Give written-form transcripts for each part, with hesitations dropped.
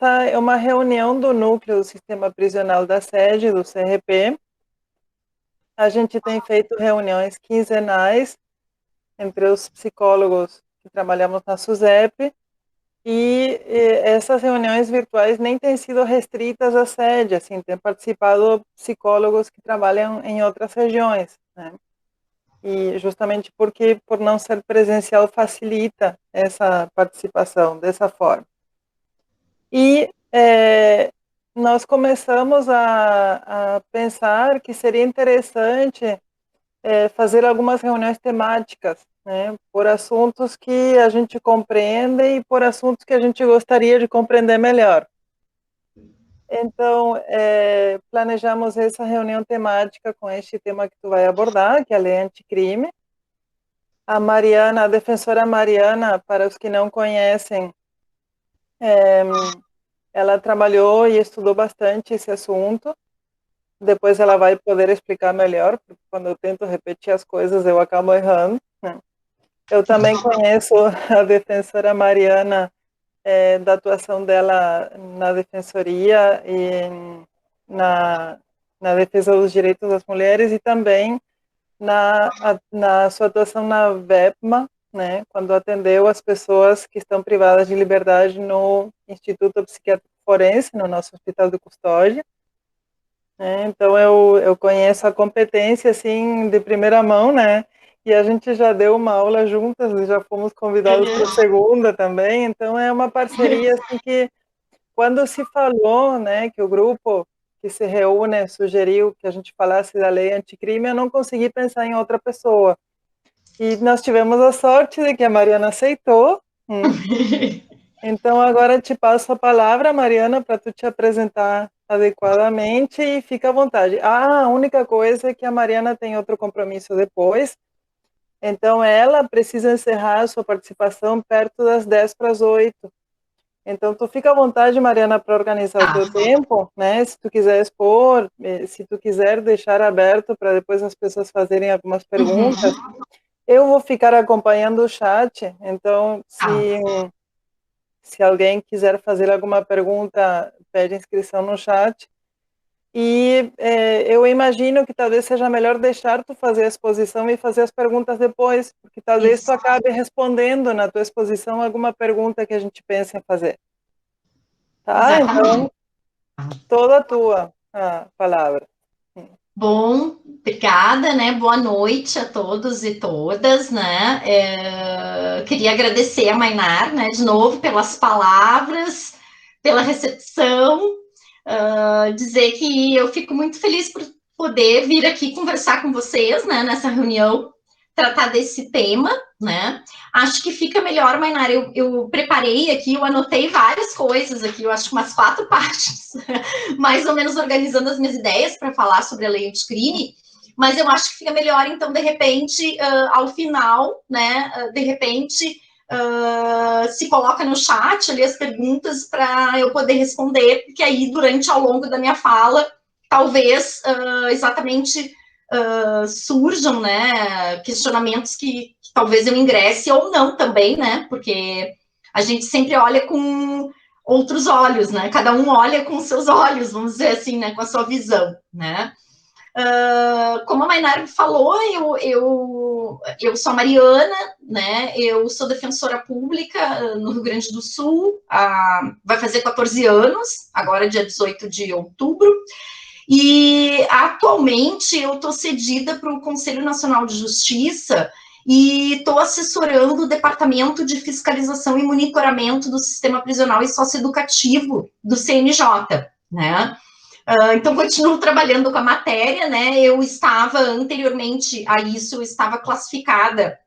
é uma reunião do núcleo do sistema prisional da sede, do CRP. A gente tem feito reuniões quinzenais entre os psicólogos que trabalhamos na SUSEP, e essas reuniões virtuais nem têm sido restritas à sede, assim, tem participado psicólogos que trabalham em outras regiões, né? E justamente porque, por não ser presencial, facilita essa participação dessa forma. E nós começamos a pensar que seria interessante fazer algumas reuniões temáticas, né, por assuntos que a gente compreende e por assuntos que a gente gostaria de compreender melhor. Então, planejamos essa reunião temática com este tema que tu vai abordar, que é a lei anticrime. A Mariana, a defensora Mariana, para os que não conhecem, ela trabalhou e estudou bastante esse assunto. Depois ela vai poder explicar melhor, porque quando eu tento repetir as coisas eu acabo errando, né? Eu também conheço a defensora Mariana, da atuação dela na defensoria e na defesa dos direitos das mulheres, e também na sua atuação na VEPMA, né, quando atendeu as pessoas que estão privadas de liberdade no Instituto Psiquiátrico Forense, no nosso Hospital de Custódia. Então eu conheço a competência assim de primeira mão, né? E a gente já deu uma aula juntas, e já fomos convidados para a segunda também. Então é uma parceria assim que, quando se falou, né, que o grupo que se reúne sugeriu que a gente falasse da lei anticrime, eu não consegui pensar em outra pessoa. E nós tivemos a sorte de que a Mariana aceitou. Então, agora te passo a palavra, Mariana, para tu te apresentar adequadamente, e fica à vontade. A única coisa é que a Mariana tem outro compromisso depois, então ela precisa encerrar a sua participação perto das 10 para as 8. Então, tu fica à vontade, Mariana, para organizar o teu tempo, né? Se tu quiser expor, se tu quiser deixar aberto para depois as pessoas fazerem algumas perguntas. Eu vou ficar acompanhando o chat, então, se alguém quiser fazer alguma pergunta, pede inscrição no chat. E eu imagino que talvez seja melhor deixar tu fazer a exposição e fazer as perguntas depois, porque talvez tu acabe respondendo na tua exposição alguma pergunta que a gente pensa em fazer. Tá? Então, toda a tua palavra. Bom, obrigada, né? Boa noite a todos e todas, né? Queria agradecer a Mainar, né, de novo, pelas palavras, pela recepção, dizer que eu fico muito feliz por poder vir aqui conversar com vocês, né, nessa reunião, tratar desse tema, né? Acho que fica melhor, Mainar. Eu preparei aqui, eu anotei várias coisas aqui, eu acho que umas 4 partes, mais ou menos organizando as minhas ideias para falar sobre a lei anticrime, mas eu acho que fica melhor, então, de repente, ao final, né, de repente, se coloca no chat ali as perguntas para eu poder responder, porque aí, durante, ao longo da minha fala, talvez exatamente surjam, né, questionamentos que talvez eu ingresse ou não também, né, porque a gente sempre olha com outros olhos, né, cada um olha com seus olhos, vamos dizer assim, né, com a sua visão, né. Como a Mainar falou, eu sou a Mariana, né, eu sou defensora pública no Rio Grande do Sul, vai fazer 14 anos, agora dia 18 de outubro, e atualmente eu estou cedida para o Conselho Nacional de Justiça e estou assessorando o Departamento de Fiscalização e Monitoramento do Sistema Prisional e Socioeducativo do CNJ, né? Então, continuo trabalhando com a matéria, né? Eu estava, anteriormente a isso, eu estava classificada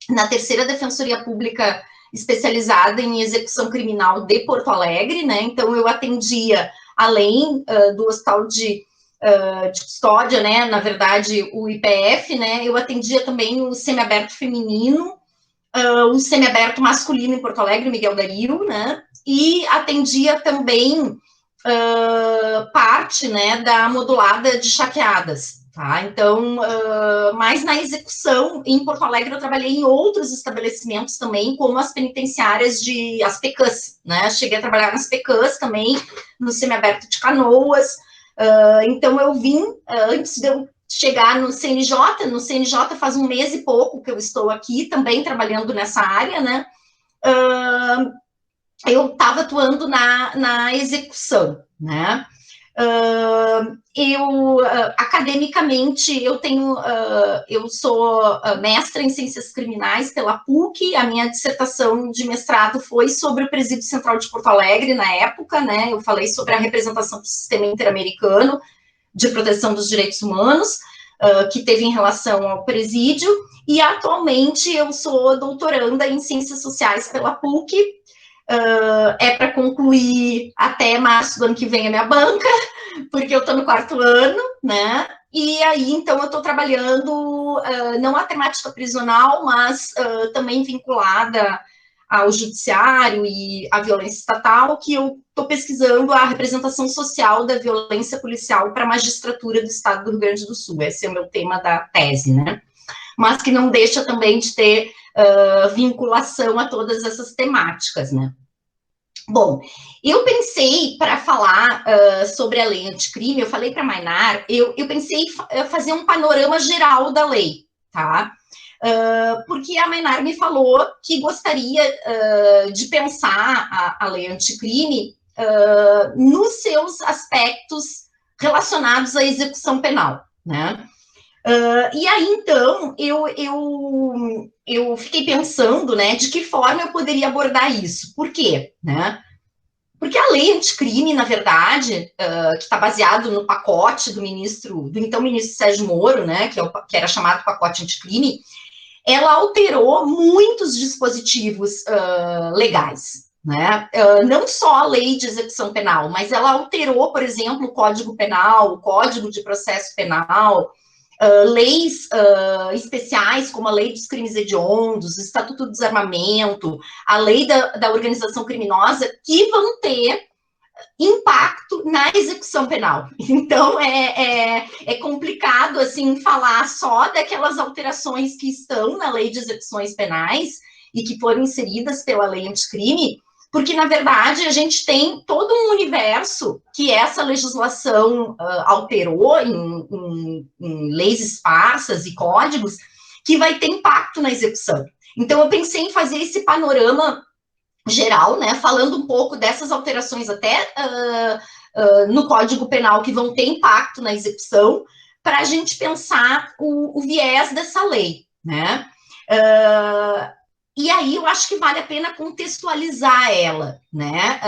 na 3ª Defensoria Pública especializada em execução criminal de Porto Alegre, né? Então, eu atendia, além do Hospital de Custódia, né? Na verdade, o IPF, né? Eu atendia também o semiaberto feminino, o semiaberto masculino em Porto Alegre, Miguel Dario, né? E atendia também parte, né, da modulada de Chaqueadas, tá? Então, mas na execução, em Porto Alegre, eu trabalhei em outros estabelecimentos também, como as penitenciárias as PECAS, né? Cheguei a trabalhar nas PECAS também, no semiaberto de Canoas. Então, eu vim, antes de eu chegar no CNJ faz um mês e pouco que eu estou aqui, também trabalhando nessa área, né? Eu estava atuando na execução, né? Academicamente, eu sou mestra em Ciências Criminais pela PUC, a minha dissertação de mestrado foi sobre o Presídio Central de Porto Alegre, na época, né, eu falei sobre a representação do sistema interamericano de proteção dos direitos humanos, que teve em relação ao presídio, e atualmente eu sou doutoranda em Ciências Sociais pela PUC, é para concluir até março do ano que vem a minha banca, porque eu estou no 4º ano, né? E aí, então, eu estou trabalhando, não a temática prisional, mas também vinculada ao judiciário e à violência estatal, que eu estou pesquisando a representação social da violência policial para a magistratura do Estado do Rio Grande do Sul. Esse é o meu tema da tese, né? Mas que não deixa também de ter vinculação a todas essas temáticas, né? Bom, eu pensei, para falar sobre a lei anticrime, eu falei para a Mainar, eu pensei em fazer um panorama geral da lei, tá? Porque a Mainar me falou que gostaria de pensar a lei anticrime nos seus aspectos relacionados à execução penal, né? E aí, então, eu fiquei pensando, né, de que forma eu poderia abordar isso. Por quê? Né? Porque a lei anticrime, na verdade, que está baseado no pacote do então ministro Sérgio Moro, né, que era chamado pacote anticrime, ela alterou muitos dispositivos legais. Né? Não só a lei de execução penal, mas ela alterou, por exemplo, o Código Penal, o Código de Processo Penal, leis especiais, como a Lei dos Crimes Hediondos, o Estatuto do Desarmamento, a Lei da Organização Criminosa, que vão ter impacto na execução penal. Então, é complicado, assim, falar só daquelas alterações que estão na Lei de Execuções Penais e que foram inseridas pela Lei Anticrime, porque, na verdade, a gente tem todo um universo que essa legislação alterou em leis esparsas e códigos, que vai ter impacto na execução. Então, eu pensei em fazer esse panorama geral, né, falando um pouco dessas alterações até no Código Penal que vão ter impacto na execução, para a gente pensar o viés dessa lei, né? E aí eu acho que vale a pena contextualizar ela, né?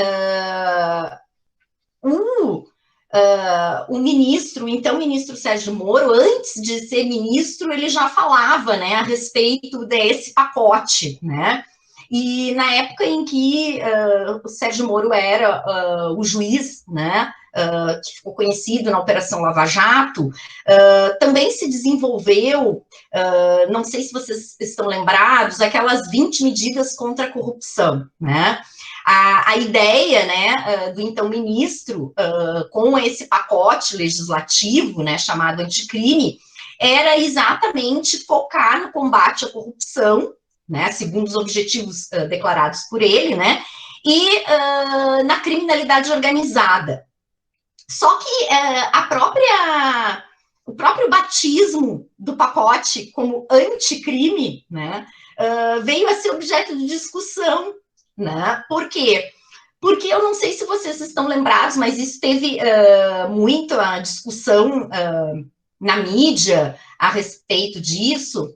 O ministro, então ministro Sérgio Moro, antes de ser ministro, ele já falava, né, a respeito desse pacote, né? E na época em que o Sérgio Moro era o juiz, né, que ficou conhecido na Operação Lava Jato, também se desenvolveu, não sei se vocês estão lembrados, aquelas 20 medidas contra a corrupção, né? A ideia, né, do então ministro, com esse pacote legislativo, né, chamado anticrime, era exatamente focar no combate à corrupção, né, segundo os objetivos declarados por ele, né, e na criminalidade organizada. Só que o próprio batismo do pacote como anticrime, né, veio a ser objeto de discussão, né? Por quê? Porque eu não sei se vocês estão lembrados, mas isso teve muita discussão na mídia a respeito disso.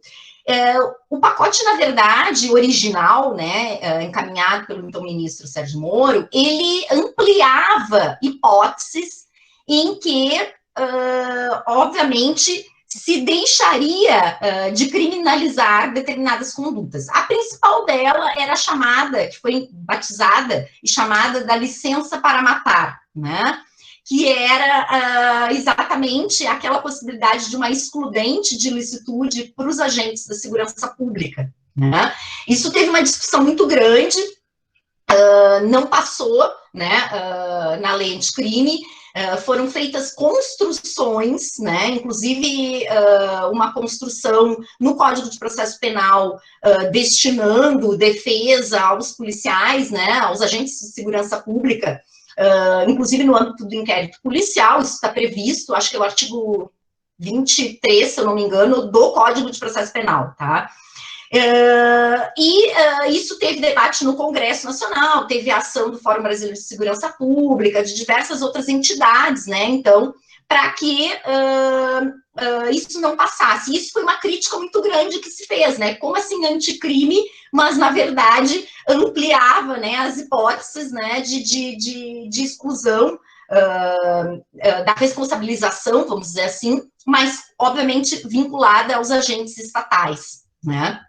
O pacote, na verdade, original, né, encaminhado pelo então ministro Sérgio Moro, ele ampliava hipóteses em que, obviamente, se deixaria de criminalizar determinadas condutas. A principal dela era a chamada, que foi batizada e chamada da licença para matar, né? Que era exatamente aquela possibilidade de uma excludente de ilicitude para os agentes da segurança pública, né? Isso teve uma discussão muito grande, não passou, né, na lei anticrime, Foram feitas construções, né, inclusive uma construção no Código de Processo Penal destinando defesa aos policiais, né, aos agentes de segurança pública, inclusive no âmbito do inquérito policial, isso está previsto, acho que é o artigo 23, se eu não me engano, do Código de Processo Penal, tá? Isso teve debate no Congresso Nacional, teve ação do Fórum Brasileiro de Segurança Pública, de diversas outras entidades, né? Então, para que isso não passasse. Isso foi uma crítica muito grande que se fez, né? Como assim anticrime, mas, na verdade, ampliava, né, as hipóteses, né, de exclusão da responsabilização, vamos dizer assim, mas, obviamente, vinculada aos agentes estatais, né?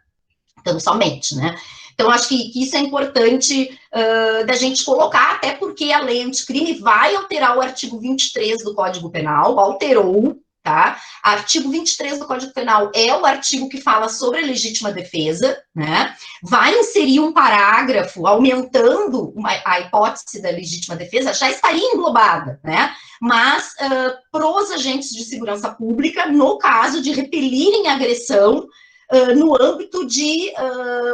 Então, somente, né? Então, acho que isso é importante da gente colocar, até porque a lei anticrime vai alterar o artigo 23 do Código Penal, alterou, tá? Artigo 23 do Código Penal é o artigo que fala sobre a legítima defesa, né? Vai inserir um parágrafo aumentando a hipótese da legítima defesa, já estaria englobada, né? Mas para os agentes de segurança pública, no caso de repelirem agressão, no âmbito de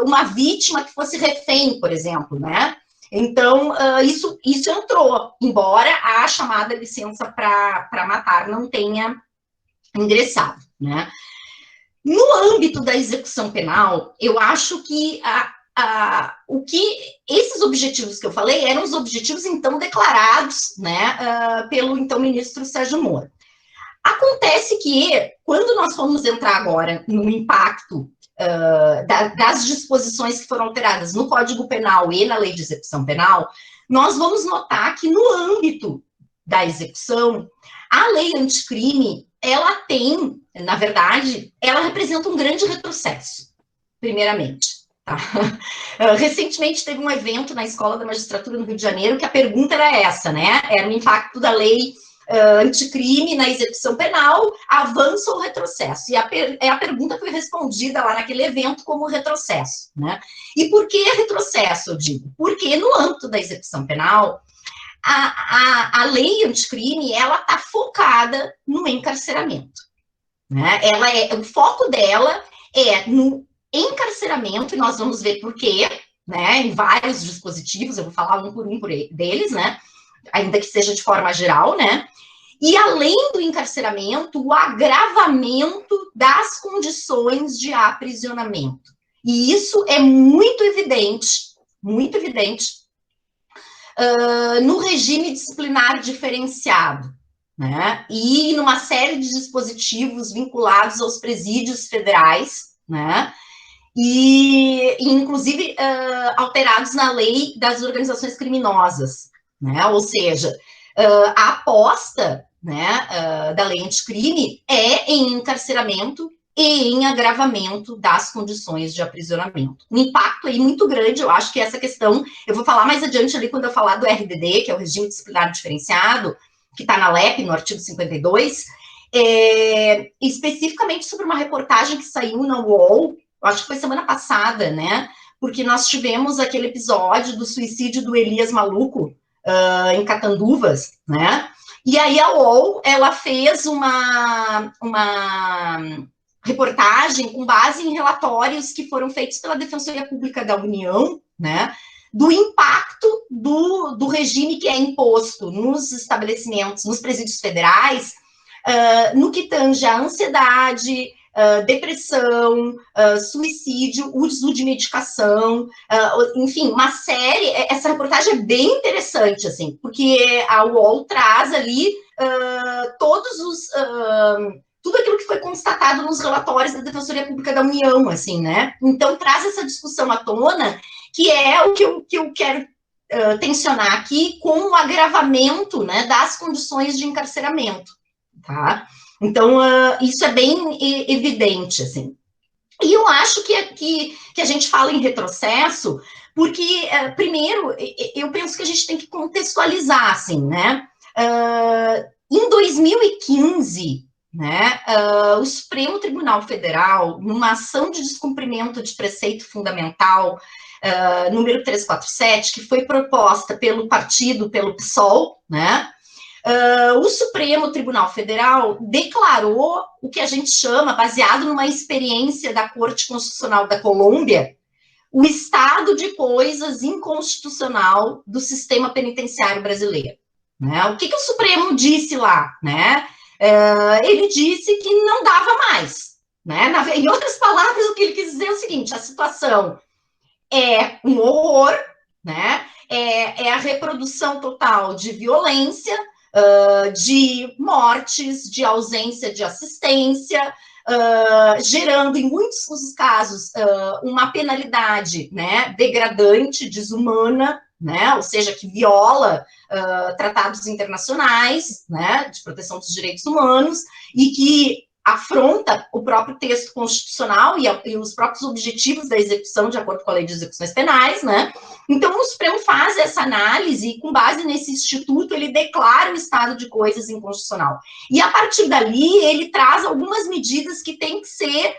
uma vítima que fosse refém, por exemplo, né? Então, isso entrou, embora a chamada licença para matar não tenha ingressado, né? No âmbito da execução penal, eu acho que esses objetivos que eu falei eram os objetivos, então, declarados, né, pelo, então, ministro Sérgio Moro. Acontece que, quando nós formos entrar agora no impacto das disposições que foram alteradas no Código Penal e na Lei de Execução Penal, nós vamos notar que, no âmbito da execução, a lei anticrime, ela tem, na verdade, ela representa um grande retrocesso, primeiramente. Tá? Recentemente teve um evento na Escola da Magistratura no Rio de Janeiro que a pergunta era essa, né? Era o impacto da lei anticrime na execução penal, avanço ou retrocesso? E a pergunta foi respondida lá naquele evento como retrocesso, né? E por que retrocesso, eu digo? Porque no âmbito da execução penal, a lei anticrime, ela está focada no encarceramento, né? O foco dela é no encarceramento, e nós vamos ver por quê, né? Em vários dispositivos, eu vou falar um por deles, né? Ainda que seja de forma geral, né? E além do encarceramento, o agravamento das condições de aprisionamento. E isso é muito evidente no regime disciplinar diferenciado, né? E numa série de dispositivos vinculados aos presídios federais, né? E inclusive alterados na lei das organizações criminosas, né? Ou seja, a aposta, né, da lei anticrime é em encarceramento e em agravamento das condições de aprisionamento. Um impacto aí muito grande, eu acho que essa questão, eu vou falar mais adiante ali quando eu falar do RDD, que é o regime disciplinar diferenciado, que está na LEP, no artigo 52, especificamente sobre uma reportagem que saiu na UOL, eu acho que foi semana passada, né, porque nós tivemos aquele episódio do suicídio do Elias Maluco, em Catanduvas, né? E aí a UOL, ela fez uma reportagem com base em relatórios que foram feitos pela Defensoria Pública da União, né? Do impacto do regime que é imposto nos estabelecimentos, nos presídios federais, no que tange a ansiedade, depressão, suicídio, uso de medicação, enfim, uma série. Essa reportagem é bem interessante, assim, porque a UOL traz ali tudo aquilo que foi constatado nos relatórios da Defensoria Pública da União, assim, né? Então, traz essa discussão à tona, que é o que eu quero tensionar aqui com o agravamento, né, das condições de encarceramento, tá? Então, isso é bem evidente, assim. E eu acho que a gente fala em retrocesso, porque, primeiro, eu penso que a gente tem que contextualizar, assim, né? Em 2015, né, o Supremo Tribunal Federal, numa ação de descumprimento de preceito fundamental, número 347, que foi proposta pelo PSOL, né? o Supremo Tribunal Federal declarou o que a gente chama, baseado numa experiência da Corte Constitucional da Colômbia, o estado de coisas inconstitucional do sistema penitenciário brasileiro. Né? O que o Supremo disse lá? Né? Ele disse que não dava mais. Né? Em outras palavras, o que ele quis dizer é o seguinte: a situação é um horror, né? É a reprodução total de violência, de mortes, de ausência de assistência, gerando, em muitos casos, uma penalidade, né, degradante, desumana, né, ou seja, que viola tratados internacionais, né, de proteção dos direitos humanos, e que afronta o próprio texto constitucional e os próprios objetivos da execução, de acordo com a Lei de Execuções Penais, né? Então, o Supremo faz essa análise e, com base nesse instituto, ele declara o estado de coisas inconstitucional. E, a partir dali, ele traz algumas medidas que têm que ser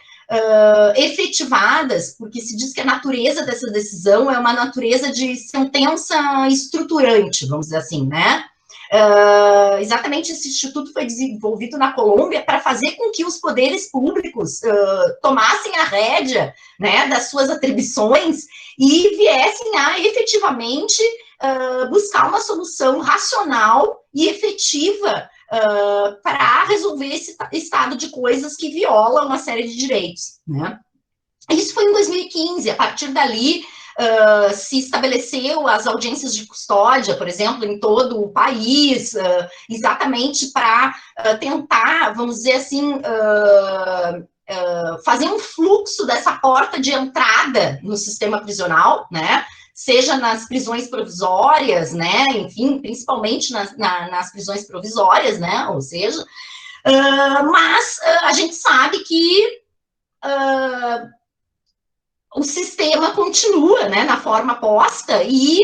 efetivadas, porque se diz que a natureza dessa decisão é uma natureza de sentença estruturante, vamos dizer assim, né? Exatamente esse instituto foi desenvolvido na Colômbia para fazer com que os poderes públicos tomassem a rédea, né, das suas atribuições e viessem a efetivamente buscar uma solução racional e efetiva para resolver esse estado de coisas que viola uma série de direitos. Né? Isso foi em 2015, a partir dali se estabeleceu as audiências de custódia, por exemplo, em todo o país, exatamente para tentar, vamos dizer assim, fazer um fluxo dessa porta de entrada no sistema prisional, né? Seja nas prisões provisórias, né? Enfim, principalmente nas prisões provisórias, né? Ou seja, mas a gente sabe que o sistema continua, né, na forma posta, e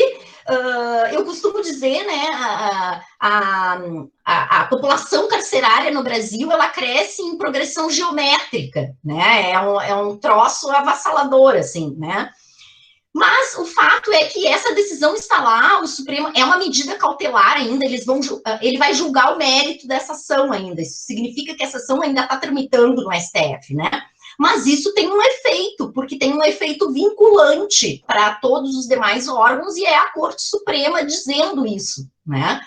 eu costumo dizer, né, a população carcerária no Brasil, ela cresce em progressão geométrica, né, é um troço avassalador, assim, né. Mas o fato é que essa decisão está lá, o Supremo é uma medida cautelar ainda, ele vai julgar o mérito dessa ação ainda, isso significa que essa ação ainda está tramitando no STF, né. Mas isso tem um efeito, porque tem um efeito vinculante para todos os demais órgãos, e é a Corte Suprema dizendo isso, né?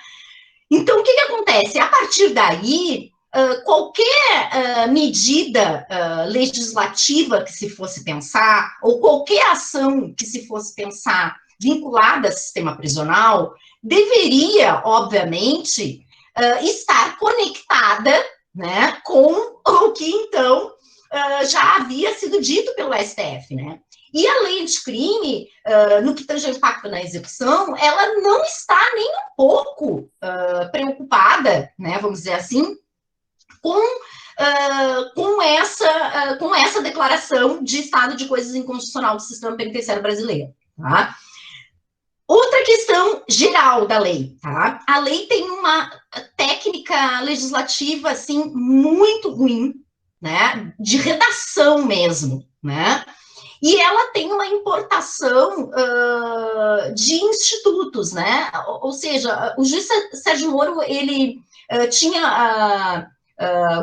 Então, o que acontece? A partir daí, qualquer medida legislativa que se fosse pensar, ou qualquer ação que se fosse pensar vinculada ao sistema prisional, deveria, obviamente, estar conectada, né, com o que, então, já havia sido dito pelo STF, né? E a lei anticrime, no que tange ao impacto na execução, ela não está nem um pouco preocupada, né, vamos dizer assim, com essa declaração de estado de coisas inconstitucional do sistema penitenciário brasileiro, tá? Outra questão geral da lei, tá? A lei tem uma técnica legislativa, assim, muito ruim, né, de redação mesmo, né, e ela tem uma importação de institutos, né, ou seja, o juiz Sérgio Moro, ele tinha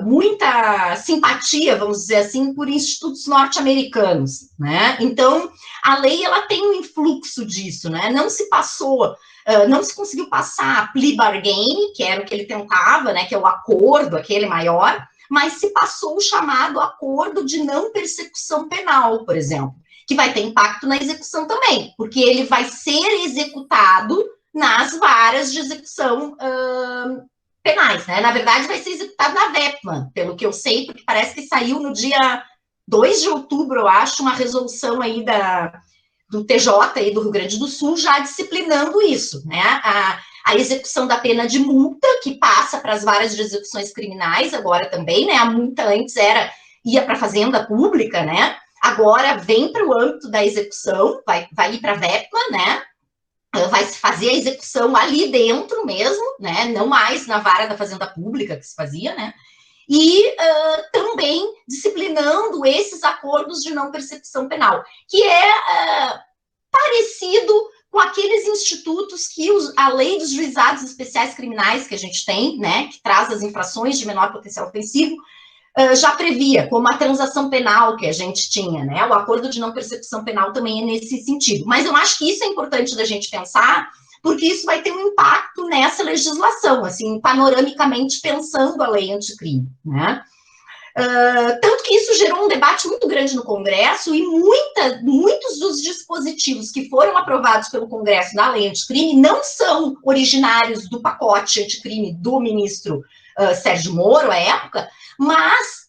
muita simpatia, vamos dizer assim, por institutos norte-americanos, né, então a lei, ela tem um influxo disso, né, não se conseguiu passar a plea bargain, que era o que ele tentava, né, que é o acordo, aquele maior, mas se passou o chamado acordo de não persecução penal, por exemplo, que vai ter impacto na execução também, porque ele vai ser executado nas varas de execução penais, né? Na verdade, vai ser executado na VEPMA, pelo que eu sei, porque parece que saiu no dia 2 de outubro, eu acho, uma resolução aí do TJ aí do Rio Grande do Sul já disciplinando isso, né? A execução da pena de multa, que passa para as varas de execuções criminais, agora também, né? A multa antes ia para a fazenda pública, né? Agora vem para o âmbito da execução, vai ir para a VEPMA, né? Vai se fazer a execução ali dentro mesmo, né? Não mais na vara da fazenda pública que se fazia, né? E também disciplinando esses acordos de não persecução penal, que é parecido com aqueles institutos que a lei dos juizados especiais criminais que a gente tem, né, que traz as infrações de menor potencial ofensivo, já previa, como a transação penal que a gente tinha, né? O acordo de não persecução penal também é nesse sentido. Mas eu acho que isso é importante da gente pensar, porque isso vai ter um impacto nessa legislação, assim, panoramicamente pensando a lei anticrime, né? Tanto que isso gerou um debate muito grande no Congresso e muitos dos dispositivos que foram aprovados pelo Congresso na lei anticrime não são originários do pacote anticrime do ministro Sérgio Moro, à época, mas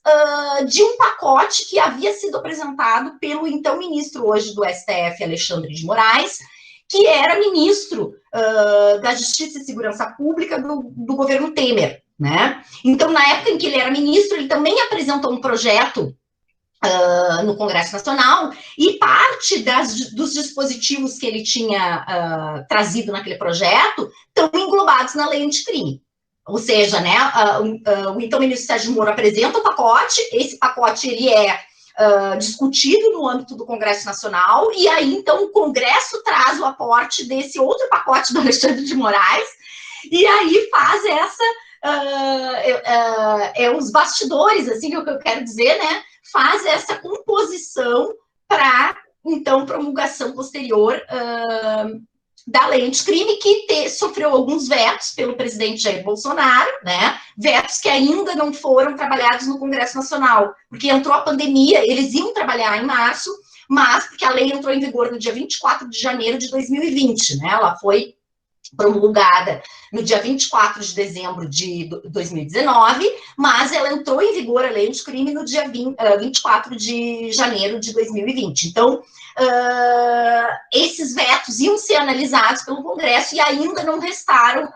de um pacote que havia sido apresentado pelo então ministro hoje do STF, Alexandre de Moraes, que era ministro da Justiça e Segurança Pública do governo Temer, né? Então, na época em que ele era ministro, ele também apresentou um projeto no Congresso Nacional, e parte dos dispositivos que ele tinha trazido naquele projeto estão englobados na lei anticrime. Ou seja, né, o então ministro Sérgio Moro apresenta o pacote, esse pacote ele é discutido no âmbito do Congresso Nacional, e aí, então, o Congresso traz o aporte desse outro pacote do Alexandre de Moraes, e aí faz essa... os bastidores, assim, é o que eu quero dizer, né? Faz essa composição para, então, promulgação posterior da lei anticrime, que sofreu alguns vetos pelo presidente Jair Bolsonaro, né? Vetos que ainda não foram trabalhados no Congresso Nacional, porque entrou a pandemia, eles iam trabalhar em março, mas porque a lei entrou em vigor no dia 24 de janeiro de 2020, né? Ela foi promulgada no dia 24 de dezembro de 2019, mas ela entrou em vigor, a lei anticrime, no dia 24 de janeiro de 2020. Então, esses vetos iam ser analisados pelo Congresso e ainda não restaram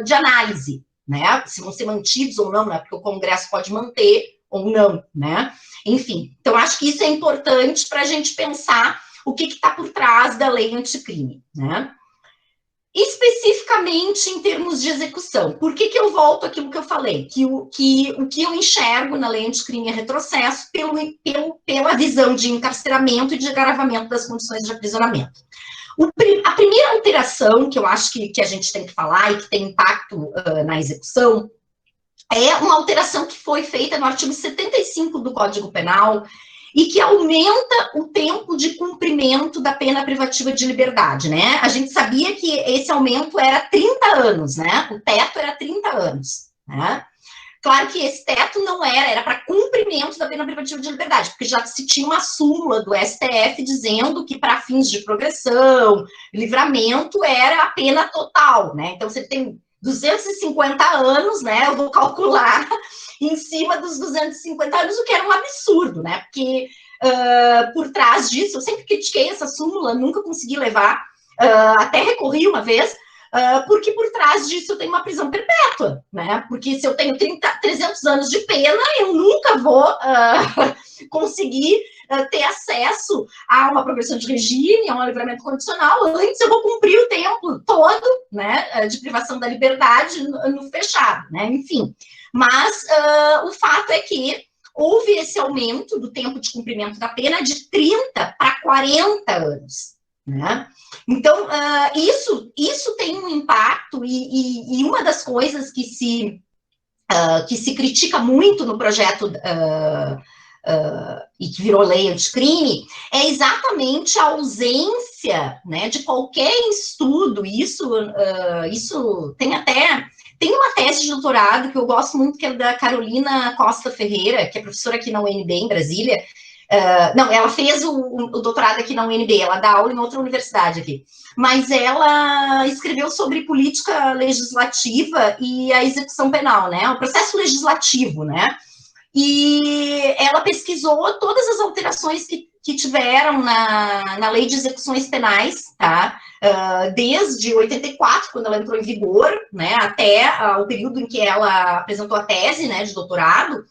de análise, né? Se vão ser mantidos ou não, né? Porque o Congresso pode manter ou não, né? Enfim, então acho que isso é importante para a gente pensar o que está por trás da lei anticrime, né? Especificamente em termos de execução, por que eu volto àquilo que eu falei? Que o que eu enxergo na lei anticrime é retrocesso pela visão de encarceramento e de agravamento das condições de aprisionamento. A primeira alteração que eu acho que a gente tem que falar e que tem impacto na execução é uma alteração que foi feita no artigo 75 do Código Penal, e que aumenta o tempo de cumprimento da pena privativa de liberdade, né? A gente sabia que esse aumento era 30 anos, né? O teto era 30 anos, né? Claro que esse teto não era para cumprimento da pena privativa de liberdade, porque já se tinha uma súmula do STF dizendo que para fins de progressão, livramento era a pena total, né? Então, você tem 250 anos, né? Eu vou calcular em cima dos 250 anos, o que era um absurdo, né? Porque por trás disso, eu sempre critiquei essa súmula, nunca consegui levar, até recorri uma vez, porque por trás disso eu tenho uma prisão perpétua, né? Porque se eu tenho 300 anos de pena, eu nunca vou conseguir ter acesso a uma progressão de regime, a um livramento condicional, antes eu vou cumprir o tempo todo, né, de privação da liberdade no fechado, né? Enfim. Mas o fato é que houve esse aumento do tempo de cumprimento da pena de 30 para 40 anos, né? Então, isso tem um impacto, e uma das coisas que se critica muito no projeto e que virou lei anticrime é exatamente a ausência, né, de qualquer estudo. Isso tem uma tese de doutorado que eu gosto muito, que é da Carolina Costa Ferreira, que é professora aqui na UNB, em Brasília. Não, ela fez o doutorado aqui na UNB, ela dá aula em outra universidade aqui. Mas ela escreveu sobre política legislativa e a execução penal, né? O processo legislativo, né? E ela pesquisou todas as alterações que tiveram na lei de execuções penais, tá? Desde 84, quando ela entrou em vigor, né, até o período em que ela apresentou a tese, né, de doutorado.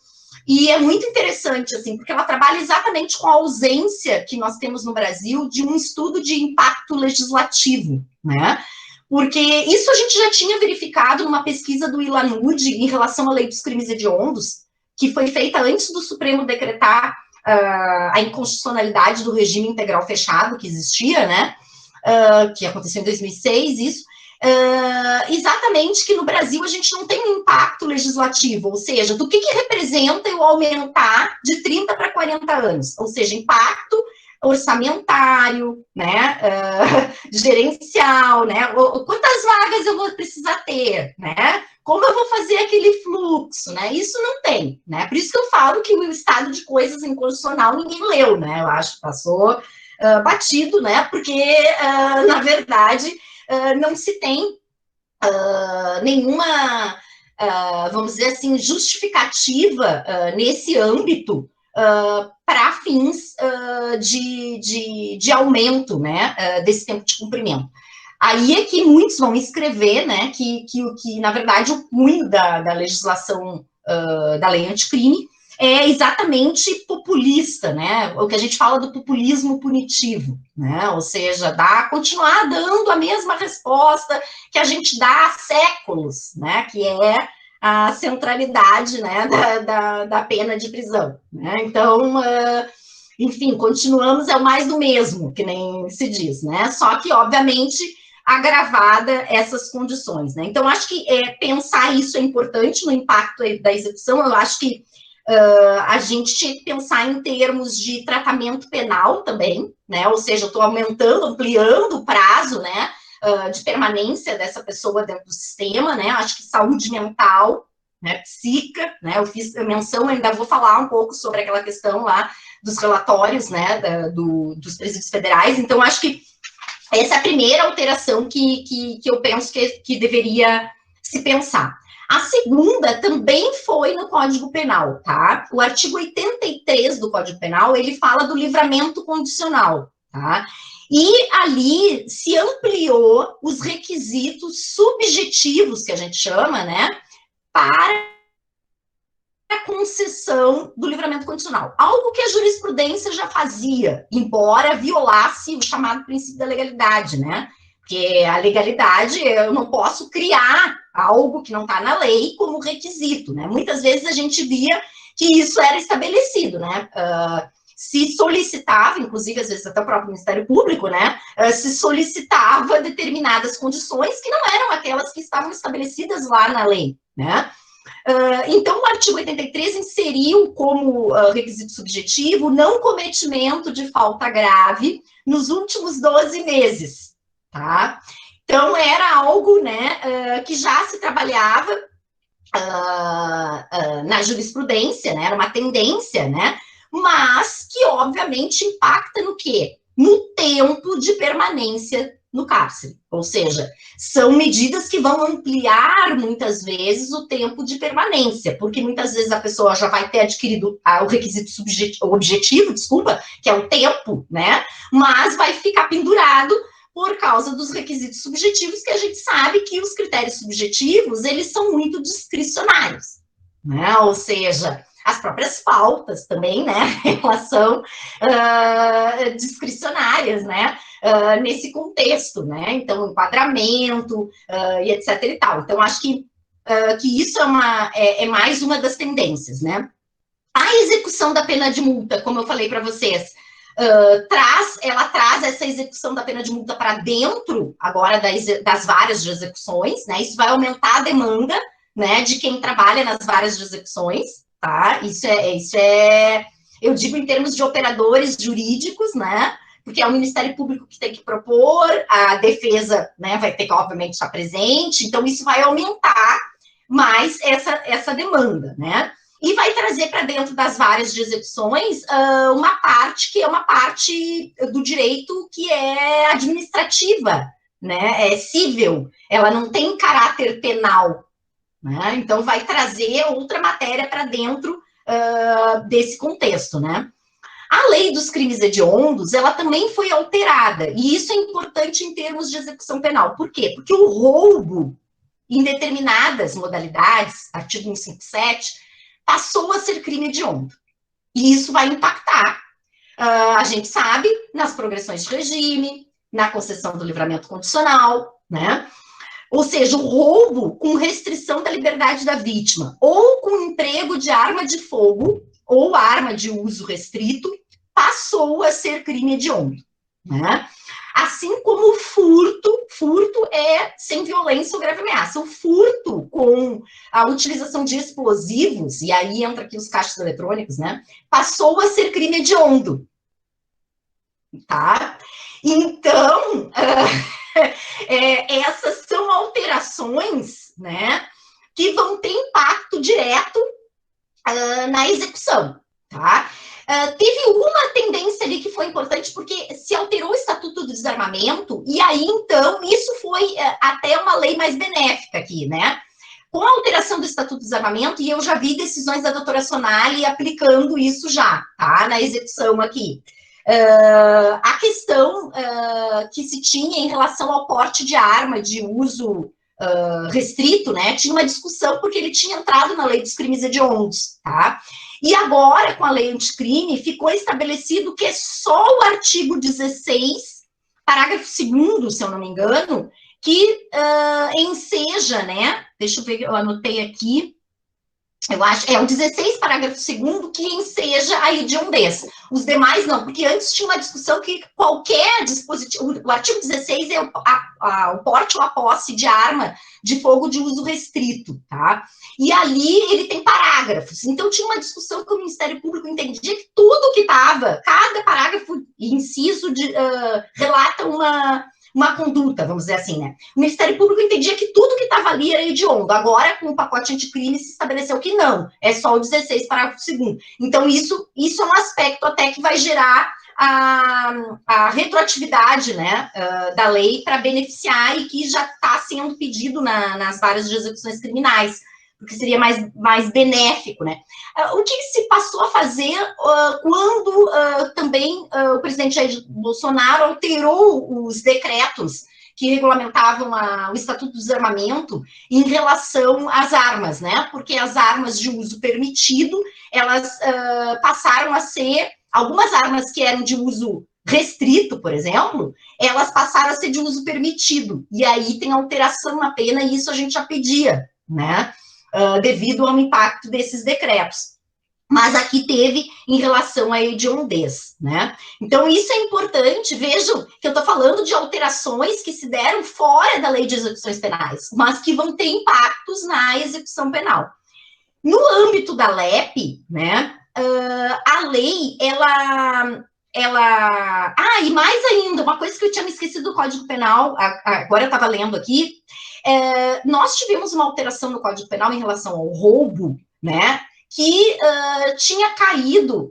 E é muito interessante, assim, porque ela trabalha exatamente com a ausência que nós temos no Brasil de um estudo de impacto legislativo, né? Porque isso a gente já tinha verificado numa pesquisa do Ilanude em relação à lei dos crimes hediondos, que foi feita antes do Supremo decretar a inconstitucionalidade do regime integral fechado que existia, né? que aconteceu em 2006, isso, exatamente que no Brasil a gente não tem um impacto legislativo, ou seja, do que representa eu aumentar de 30 para 40 anos, ou seja, impacto orçamentário, né, gerencial, né, quantas vagas eu vou precisar ter, né, como eu vou fazer aquele fluxo, né, isso não tem, né, por isso que eu falo que o estado de coisas inconstitucional ninguém leu, né, eu acho que passou batido, né, porque, na verdade, não se tem nenhuma, vamos dizer assim, justificativa nesse âmbito para fins de aumento, né, desse tempo de cumprimento. Aí é que muitos vão escrever, né, que na verdade, o cunho da legislação da lei anticrime é exatamente populista, né, o que a gente fala do populismo punitivo, né, ou seja, continuar dando a mesma resposta que a gente dá há séculos, né, que é a centralidade, né, da pena de prisão, né, então, enfim, continuamos, é o mais do mesmo, que nem se diz, né, só que, obviamente, agravada essas condições, né, então, acho que pensar isso é importante no impacto da execução, eu acho que a gente tinha que pensar em termos de tratamento penal também, né, ou seja, eu estou aumentando, ampliando o prazo, né, de permanência dessa pessoa dentro do sistema, né, acho que saúde mental, né, psíquica, né, eu fiz menção, ainda vou falar um pouco sobre aquela questão lá dos relatórios, né, dos presídios federais, então acho que essa é a primeira alteração que eu penso que deveria se pensar. A segunda também foi no Código Penal, tá? O artigo 83 do Código Penal, ele fala do livramento condicional, tá? E ali se ampliou os requisitos subjetivos, que a gente chama, né, para a concessão do livramento condicional. Algo que a jurisprudência já fazia, embora violasse o chamado princípio da legalidade, né? Porque a legalidade, eu não posso criar algo que não está na lei como requisito, né? Muitas vezes a gente via que isso era estabelecido, né? Se solicitava, inclusive às vezes até o próprio Ministério Público, né? Se solicitava determinadas condições que não eram aquelas que estavam estabelecidas lá na lei, né? Então, o artigo 83 inseriu como requisito subjetivo não cometimento de falta grave nos últimos 12 meses, tá? Então, era algo, né, que já se trabalhava na jurisprudência, né, era uma tendência, né, mas que, obviamente, impacta no quê? No tempo de permanência no cárcere, ou seja, são medidas que vão ampliar, muitas vezes, o tempo de permanência, porque muitas vezes a pessoa já vai ter adquirido o requisito objetivo, desculpa, que é o tempo, né, mas vai ficar pendurado por causa dos requisitos subjetivos, que a gente sabe que os critérios subjetivos, eles são muito discricionários, né, ou seja, as próprias pautas também, né, elas são discricionárias, né, nesse contexto, né, então, enquadramento, e etc e tal. Então, acho que isso é mais uma das tendências, né. A execução da pena de multa, como eu falei para vocês, ela traz essa execução da pena de multa para dentro, agora, das varas de execuções, né, isso vai aumentar a demanda, né, de quem trabalha nas varas de execuções, tá, isso é, eu digo em termos de operadores jurídicos, né, porque é o Ministério Público que tem que propor, a defesa, né, vai ter que, obviamente, estar presente, então isso vai aumentar mais essa demanda, né, e vai trazer para dentro das varas de execuções uma parte que é uma parte do direito que é administrativa, né, é cível, ela não tem caráter penal, né, então vai trazer outra matéria para dentro desse contexto, né. A lei dos crimes hediondos, ela também foi alterada, e isso é importante em termos de execução penal. Por quê? Porque o roubo, em determinadas modalidades, artigo 157, passou a ser crime hediondo. E isso vai impactar, a gente sabe, nas progressões de regime, na concessão do livramento condicional, né? Ou seja, o roubo com restrição da liberdade da vítima, ou com emprego de arma de fogo, ou arma de uso restrito, passou a ser crime hediondo, né? Assim como o furto é sem violência ou grave ameaça. O furto com a utilização de explosivos, e aí entra aqui os caixas eletrônicos, né? Passou a ser crime hediondo, tá? Então, essas são alterações, né, que vão ter impacto direto na execução, tá? Teve uma tendência ali que foi importante, porque se alterou o Estatuto do Desarmamento, e aí, então, isso foi até uma lei mais benéfica aqui, né? Com a alteração do Estatuto do Desarmamento, e eu já vi decisões da doutora Sonali aplicando isso já, tá? Na execução aqui. A questão que se tinha em relação ao porte de arma de uso restrito, né? Tinha uma discussão porque ele tinha entrado na lei dos crimes hediondos, tá? E agora, com a lei anticrime, ficou estabelecido que é só o artigo 16, parágrafo 2º, se eu não me engano, que enseja, né? Deixa eu ver, eu anotei aqui. Eu acho, o 16, parágrafo 2º, que enseja a hediondez. Os demais não, porque antes tinha uma discussão que qualquer dispositivo, o artigo 16 é o porte ou a posse de arma de fogo de uso restrito, tá? E ali ele tem parágrafos. Então tinha uma discussão que o Ministério Público entendia que tudo que estava, cada parágrafo e inciso relata uma conduta, vamos dizer assim, né? O Ministério Público entendia que tudo que estava ali era hediondo. Agora, com o pacote anticrime, se estabeleceu que não. É só o 16, parágrafo 2º. Então, isso é um aspecto até que vai gerar a retroatividade, né, da lei para beneficiar e que já está sendo pedido nas varas de execuções criminais, porque seria mais benéfico, né? O que se passou a fazer quando também o presidente Jair Bolsonaro alterou os decretos que regulamentavam o Estatuto do Desarmamento em relação às armas, né? Porque as armas de uso permitido, elas passaram a ser, algumas armas que eram de uso restrito, por exemplo, elas passaram a ser de uso permitido. E aí tem alteração na pena e isso a gente já pedia, né? Devido ao impacto desses decretos. Mas aqui teve em relação à hediondez, né? Então, isso é importante. Vejam que eu estou falando de alterações que se deram fora da lei de execuções penais, mas que vão ter impactos na execução penal. No âmbito da LEP, né, a lei, e mais ainda, uma coisa que eu tinha me esquecido do Código Penal, agora eu estava lendo aqui, nós tivemos uma alteração no Código Penal em relação ao roubo, né, que tinha caído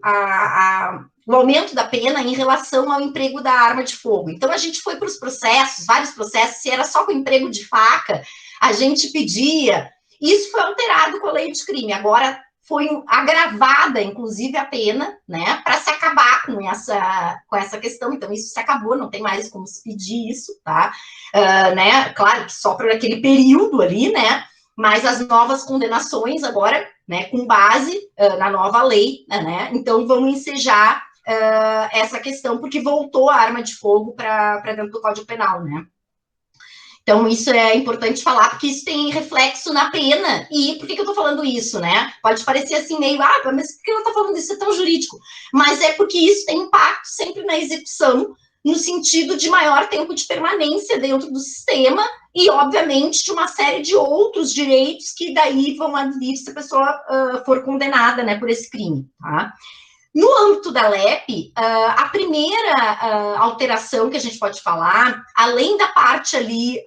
o aumento da pena em relação ao emprego da arma de fogo. Então, a gente foi para os processos, vários processos, se era só com emprego de faca, a gente pedia. Isso foi alterado com a lei de crime. Agora, foi agravada, inclusive, a pena, né, para se acabar com essa questão. Então, isso se acabou, não tem mais como se pedir isso, tá? Né? Claro que só por aquele período ali, né? Mas as novas condenações agora, né, com base na nova lei, né? Então, vão ensejar essa questão, porque voltou a arma de fogo para dentro do Código Penal, né? Então, isso é importante falar, porque isso tem reflexo na pena. E por que eu estou falando isso, né? Pode parecer assim meio, mas por que ela está falando isso? É tão jurídico. Mas é porque isso tem impacto sempre na execução, no sentido de maior tempo de permanência dentro do sistema e, obviamente, de uma série de outros direitos que daí vão advir se a pessoa for condenada, né, por esse crime, tá? No âmbito da LEP, a primeira alteração que a gente pode falar, além da parte ali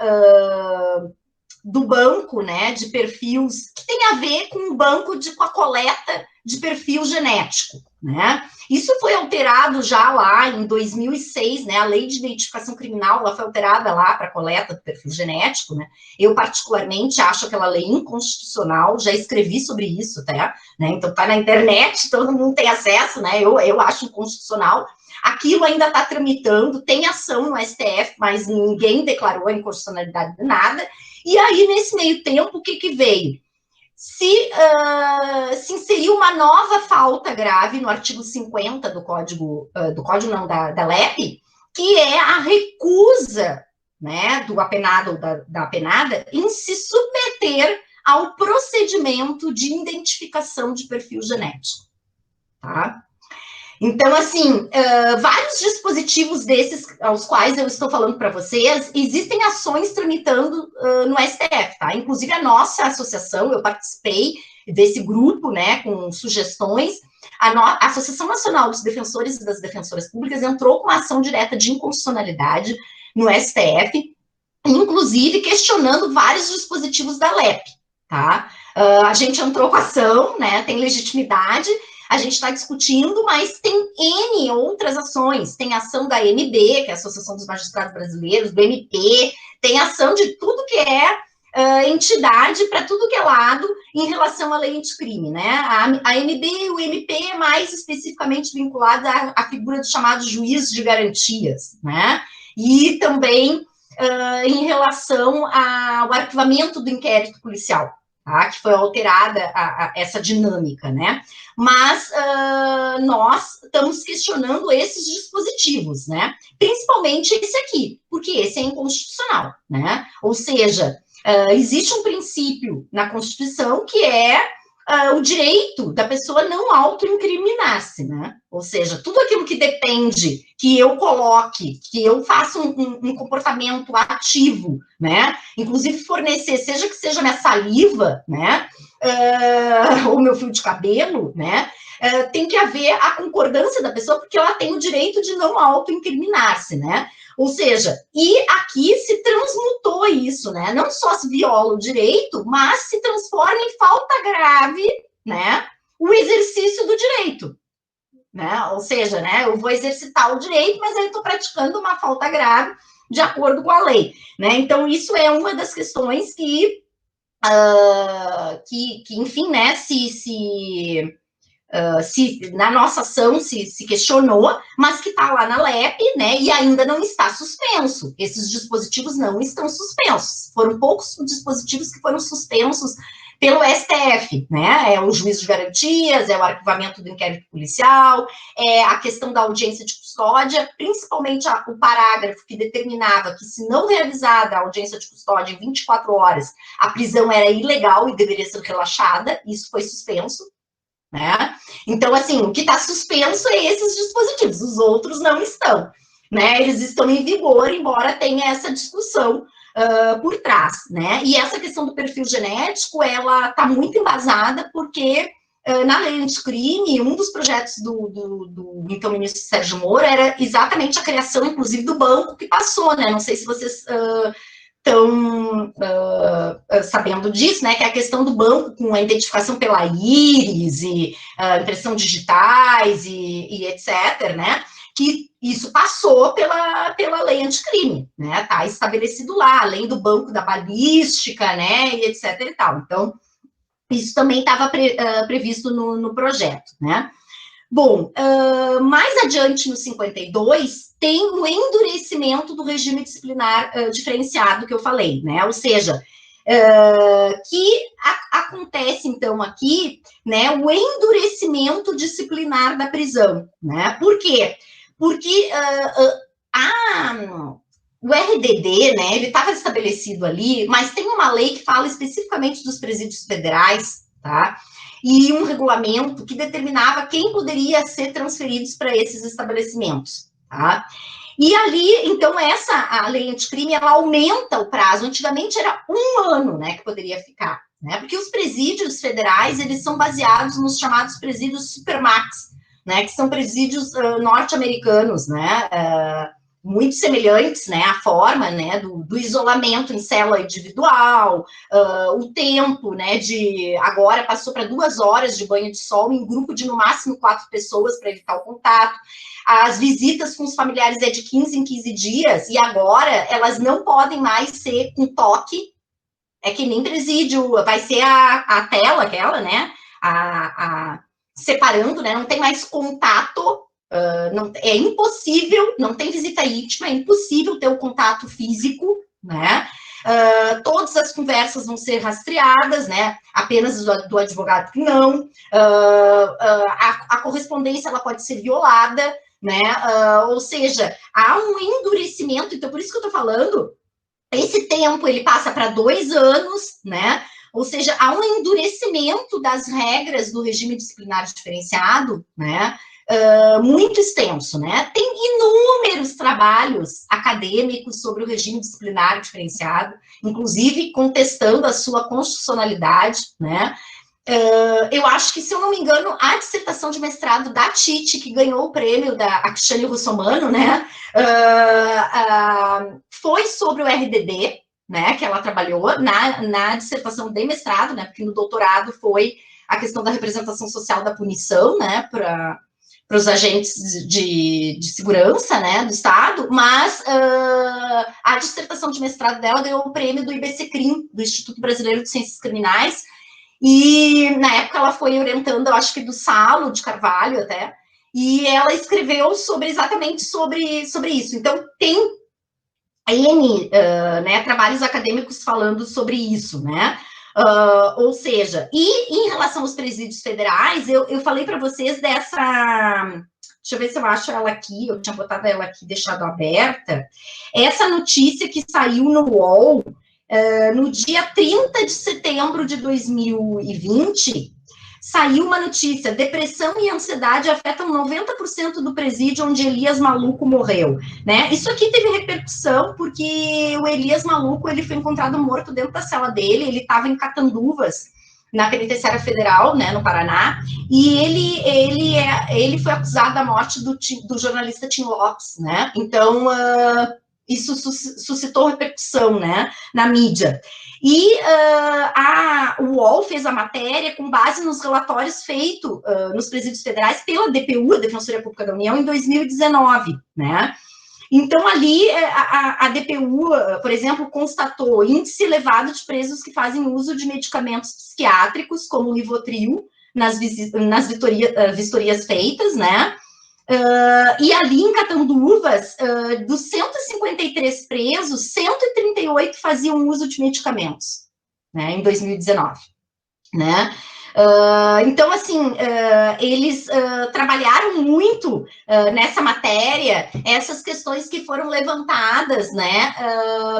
do banco, né, de perfis, que tem a ver com o banco com a coleta de perfil genético, né? Isso foi alterado já lá em 2006, né? A lei de identificação criminal ela foi alterada lá para a coleta do perfil genético, né? Eu, particularmente, acho aquela lei inconstitucional, já escrevi sobre isso até, né? Então, tá na internet, todo mundo tem acesso, né? Eu acho inconstitucional. Aquilo ainda está tramitando, tem ação no STF, mas ninguém declarou a inconstitucionalidade de nada. E aí, nesse meio tempo, o que veio? Se inseriu uma nova falta grave no artigo 50 do Código não, da LEP, que é a recusa, né, do apenado ou da apenada em se submeter ao procedimento de identificação de perfil genético, tá? Então, assim, vários dispositivos desses aos quais eu estou falando para vocês, existem ações tramitando no STF, tá? Inclusive a nossa associação, eu participei desse grupo, né, com sugestões. A Associação Nacional dos Defensores e das Defensoras Públicas entrou com uma ação direta de inconstitucionalidade no STF, inclusive questionando vários dispositivos da LEP, tá? A gente entrou com ação, né, tem legitimidade, a gente está discutindo, mas tem N outras ações. Tem ação da AMB, que é a Associação dos Magistrados Brasileiros, do MP, tem ação de tudo que é entidade para tudo que é lado em relação à lei anticrime, né? A AMB e o MP é mais especificamente vinculada à figura do chamado juiz de garantias, né? E também em relação ao arquivamento do inquérito policial, tá? Que foi alterada essa dinâmica, né? Mas nós estamos questionando esses dispositivos, né? Principalmente esse aqui, porque esse é inconstitucional, né? Ou seja, existe um princípio na Constituição que é o direito da pessoa não autoincriminar-se, né? Ou seja, tudo aquilo que depende que eu coloque, que eu faça um comportamento ativo, né? Inclusive fornecer, seja que seja minha saliva, né? Ou meu fio de cabelo, né? Tem que haver a concordância da pessoa, porque ela tem o direito de não autoincriminar-se, né? Ou seja, e aqui se transmutou isso, né? Não só se viola o direito, mas se transforma em falta grave, né? O exercício do direito, né? Ou seja, né? Eu vou exercitar o direito, mas eu estou praticando uma falta grave de acordo com a lei, né? Então, isso é uma das questões que enfim, né? Se na nossa ação se questionou, mas que está lá na LEP, né, e ainda não está suspenso. Esses dispositivos não estão suspensos. Foram poucos dispositivos que foram suspensos pelo STF, né, é o juízo de garantias, é o arquivamento do inquérito policial, é a questão da audiência de custódia, principalmente o parágrafo que determinava que se não realizada a audiência de custódia em 24 horas, a prisão era ilegal e deveria ser relaxada, isso foi suspenso, né? Então, assim, o que está suspenso é esses dispositivos, os outros não estão, né? Eles estão em vigor, embora tenha essa discussão por trás, né? E essa questão do perfil genético, ela está muito embasada, porque na lei anticrime, um dos projetos do então ministro Sérgio Moro era exatamente a criação, inclusive, do banco que passou, né? Não sei se vocês estão sabendo disso, né, que é a questão do banco com a identificação pela íris e impressão digitais e etc., né, que isso passou pela lei anticrime, né, tá estabelecido lá, além do banco da balística, né, e etc. e tal. Então, isso também estava previsto no projeto, né. Bom, mais adiante no 52, tem o endurecimento do regime disciplinar diferenciado que eu falei, né? Ou seja, que acontece, então, aqui, né, o endurecimento disciplinar da prisão, né? Por quê? Porque o RDD, né, ele estava estabelecido ali, mas tem uma lei que fala especificamente dos presídios federais, tá? E um regulamento que determinava quem poderia ser transferidos para esses estabelecimentos, tá? E ali, então, a lei anticrime, ela aumenta o prazo. Antigamente era 1 ano, né, que poderia ficar, né? Porque os presídios federais, eles são baseados nos chamados presídios supermax, né, que são presídios norte-americanos, né, muito semelhantes, né, à forma, né, do isolamento em célula individual, o tempo, né, agora passou para 2 horas de banho de sol em grupo de no máximo 4 pessoas para evitar o contato. As visitas com os familiares é de 15 em 15 dias, e agora elas não podem mais ser com toque, é que nem presídio, vai ser a tela aquela, né, separando, né, não tem mais contato. É impossível, não tem visita íntima, é impossível ter o contato físico, né? Todas as conversas vão ser rastreadas, né? Apenas do advogado que não. A correspondência ela pode ser violada, né? Ou seja, há um endurecimento, então por isso que eu estou falando, esse tempo ele passa para 2 anos, né? Ou seja, há um endurecimento das regras do regime disciplinar diferenciado, né? muito extenso, né? Tem inúmeros trabalhos acadêmicos sobre o regime disciplinar diferenciado, inclusive contestando a sua constitucionalidade, né? Eu acho que, se eu não me engano, a dissertação de mestrado da Tite, que ganhou o prêmio da Akshani Russomano, né, foi sobre o RDD, né, que ela trabalhou na dissertação de mestrado, né, porque no doutorado foi a questão da representação social da punição, né, para os agentes de segurança, né, do Estado, mas a dissertação de mestrado dela ganhou o prêmio do IBCCRIM, do Instituto Brasileiro de Ciências Criminais, e na época ela foi orientando, eu acho que do Salo de Carvalho até, e ela escreveu exatamente sobre isso. Então, tem N né, trabalhos acadêmicos falando sobre isso, né? Ou seja, e em relação aos presídios federais, eu falei para vocês dessa... Deixa eu ver se eu acho ela aqui, eu tinha botado ela aqui, deixado aberta. Essa notícia que saiu no UOL, no dia 30 de setembro de 2020, saiu uma notícia: depressão e ansiedade afetam 90% do presídio onde Elias Maluco morreu, né? Isso aqui teve repercussão porque o Elias Maluco, ele foi encontrado morto dentro da cela dele, ele estava em Catanduvas, na penitenciária federal, né, no Paraná, e ele foi acusado da morte do jornalista Tim Lopes, né? Então, isso suscitou repercussão, né, na mídia. E o UOL fez a matéria com base nos relatórios feitos nos presídios federais pela DPU, a Defensoria Pública da União, em 2019, né? Então, ali, a DPU, por exemplo, constatou índice elevado de presos que fazem uso de medicamentos psiquiátricos, como o Rivotril, nas vistorias feitas, né? E ali em Catanduvas, dos 153 presos, 138 faziam uso de medicamentos, né, em 2019, né? Então, assim, eles trabalharam muito nessa matéria, essas questões que foram levantadas, né,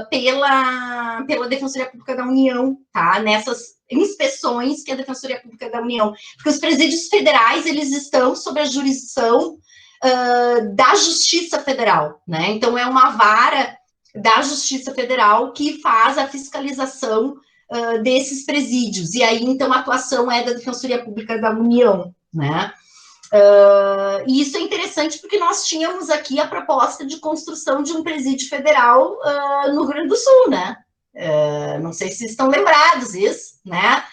pela Defensoria Pública da União, tá? Nessas inspeções que a Defensoria Pública da União, porque os presídios federais, eles estão sob a jurisdição da Justiça Federal, né? Então, é uma vara da Justiça Federal que faz a fiscalização desses presídios, e aí, então, a atuação é da Defensoria Pública da União, né? E isso é interessante porque nós tínhamos aqui a proposta de construção de um presídio federal no Rio Grande do Sul, né? Não sei se estão lembrados disso, né?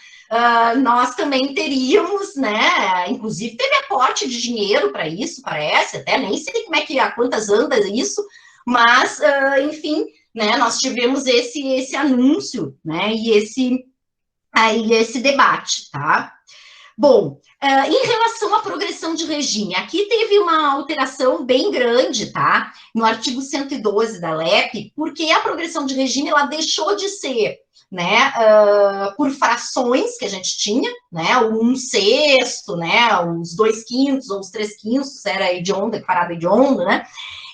Nós também teríamos, né? Inclusive, teve aporte de dinheiro para isso, parece, até nem sei como é que, a quantas anda isso, mas, enfim, né, nós tivemos esse anúncio, né, e esse debate, tá? Bom, em relação à progressão de regime, aqui teve uma alteração bem grande, tá? No artigo 112 da LEP, porque a progressão de regime, ela deixou de ser, né, por frações que a gente tinha, né, o 1/6, né, os 2/5 ou os 3/5, era hediondo, equiparado a hediondo, né,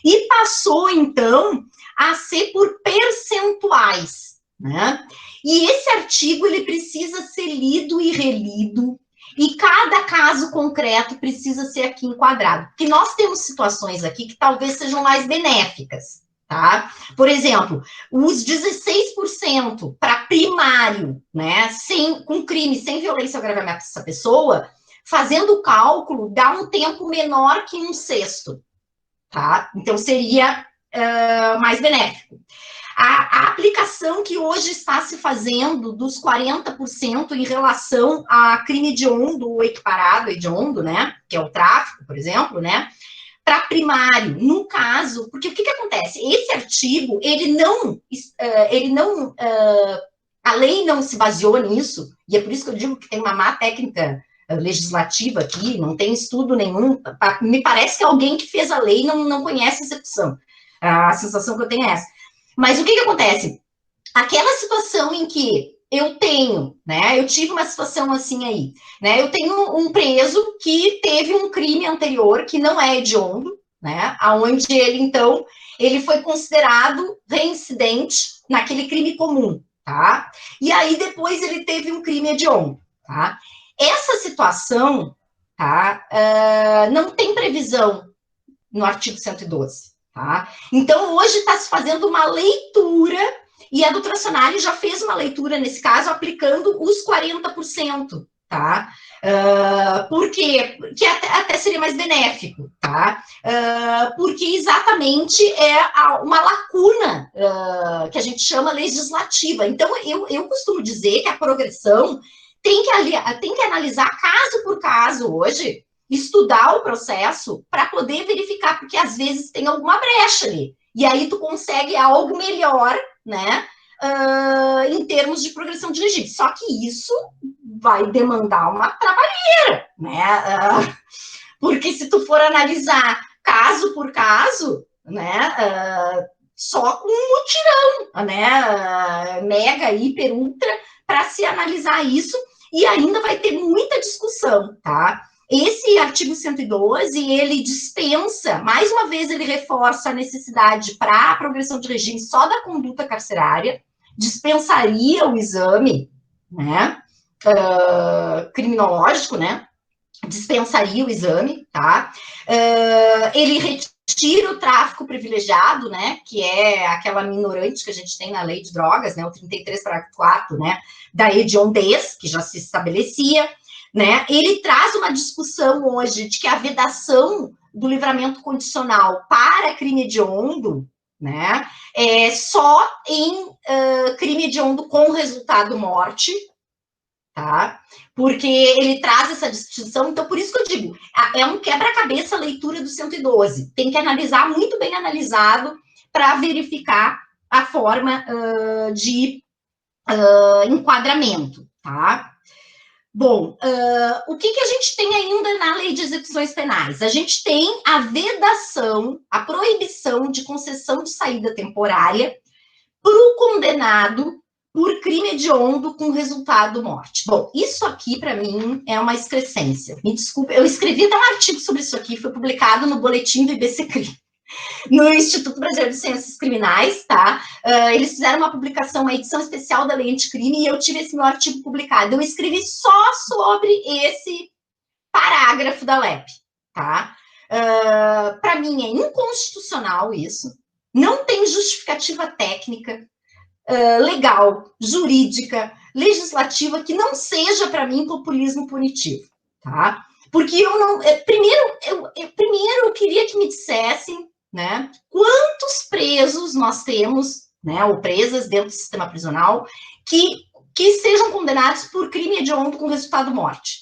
e passou, então, a ser por percentuais, né? E esse artigo, ele precisa ser lido e relido, e cada caso concreto precisa ser aqui enquadrado, porque nós temos situações aqui que talvez sejam mais benéficas, tá? Por exemplo, os 16% para primário, né, com crime, sem violência ou agravamento dessa pessoa, fazendo o cálculo, dá um tempo menor que 1/6, tá? Então, seria mais benéfico. A aplicação que hoje está se fazendo dos 40% em relação a crime hediondo ou equiparado hediondo, né, que é o tráfico, por exemplo, né, para primário, no caso, porque o que acontece? Esse artigo, a lei não se baseou nisso, e é por isso que eu digo que tem uma má técnica legislativa aqui, não tem estudo nenhum, me parece que alguém que fez a lei não conhece a execução, a sensação que eu tenho é essa. Mas o que acontece? Aquela situação em que eu tive uma situação assim aí, né? Eu tenho um preso que teve um crime anterior que não é hediondo, né? Aonde ele, então, ele foi considerado reincidente naquele crime comum, tá? E aí depois ele teve um crime hediondo, tá? Essa situação, tá? Não tem previsão no artigo 112, tá? Então, hoje está se fazendo uma leitura, e a doutora Sonali já fez uma leitura, nesse caso, aplicando os 40%, tá? Por quê? Porque até seria mais benéfico, tá? Porque exatamente é uma lacuna que a gente chama legislativa. Então, eu costumo dizer que a progressão tem que analisar caso por caso hoje, estudar o processo para poder verificar, porque às vezes tem alguma brecha ali. E aí tu consegue algo melhor, né? Em termos de progressão de regime. Só que isso vai demandar uma trabalheira, né? Porque se tu for analisar caso por caso, né? Só com um mutirão, né? Mega, hiper, ultra, para se analisar isso, e ainda vai ter muita discussão, tá? Esse artigo 112, ele dispensa, mais uma vez ele reforça a necessidade para a progressão de regime só da conduta carcerária, dispensaria o exame, né, criminológico, né, dispensaria o exame, tá? Ele retira o tráfico privilegiado, né, que é aquela minorante que a gente tem na lei de drogas, né, o 33, parágrafo 4, né, da hediondez, que já se estabelecia, né? Ele traz uma discussão hoje de que a vedação do livramento condicional para crime hediondo, né, é só em crime hediondo com resultado morte, tá? Porque ele traz essa distinção, então por isso que eu digo, é um quebra-cabeça a leitura do 112, tem que analisar, muito bem analisado, para verificar a forma de enquadramento, tá? Bom, o que a gente tem ainda na lei de execuções penais? A gente tem a vedação, a proibição de concessão de saída temporária para o condenado por crime hediondo com resultado morte. Bom, isso aqui, para mim, é uma excrescência. Me desculpe, eu escrevi até um artigo sobre isso aqui, foi publicado no boletim do IBCCRI, no Instituto Brasileiro de Ciências Criminais, tá? Eles fizeram uma publicação, uma edição especial da Lei Anticrime, e eu tive esse meu artigo publicado. Eu escrevi só sobre esse parágrafo da LEP, tá? Para mim é inconstitucional isso, não tem justificativa técnica, legal, jurídica, legislativa, que não seja, para mim, populismo punitivo, tá? Porque eu não... Primeiro eu queria que me dissessem, né, quantos presos nós temos, né, ou presas dentro do sistema prisional, que sejam condenados por crime hediondo com resultado morte.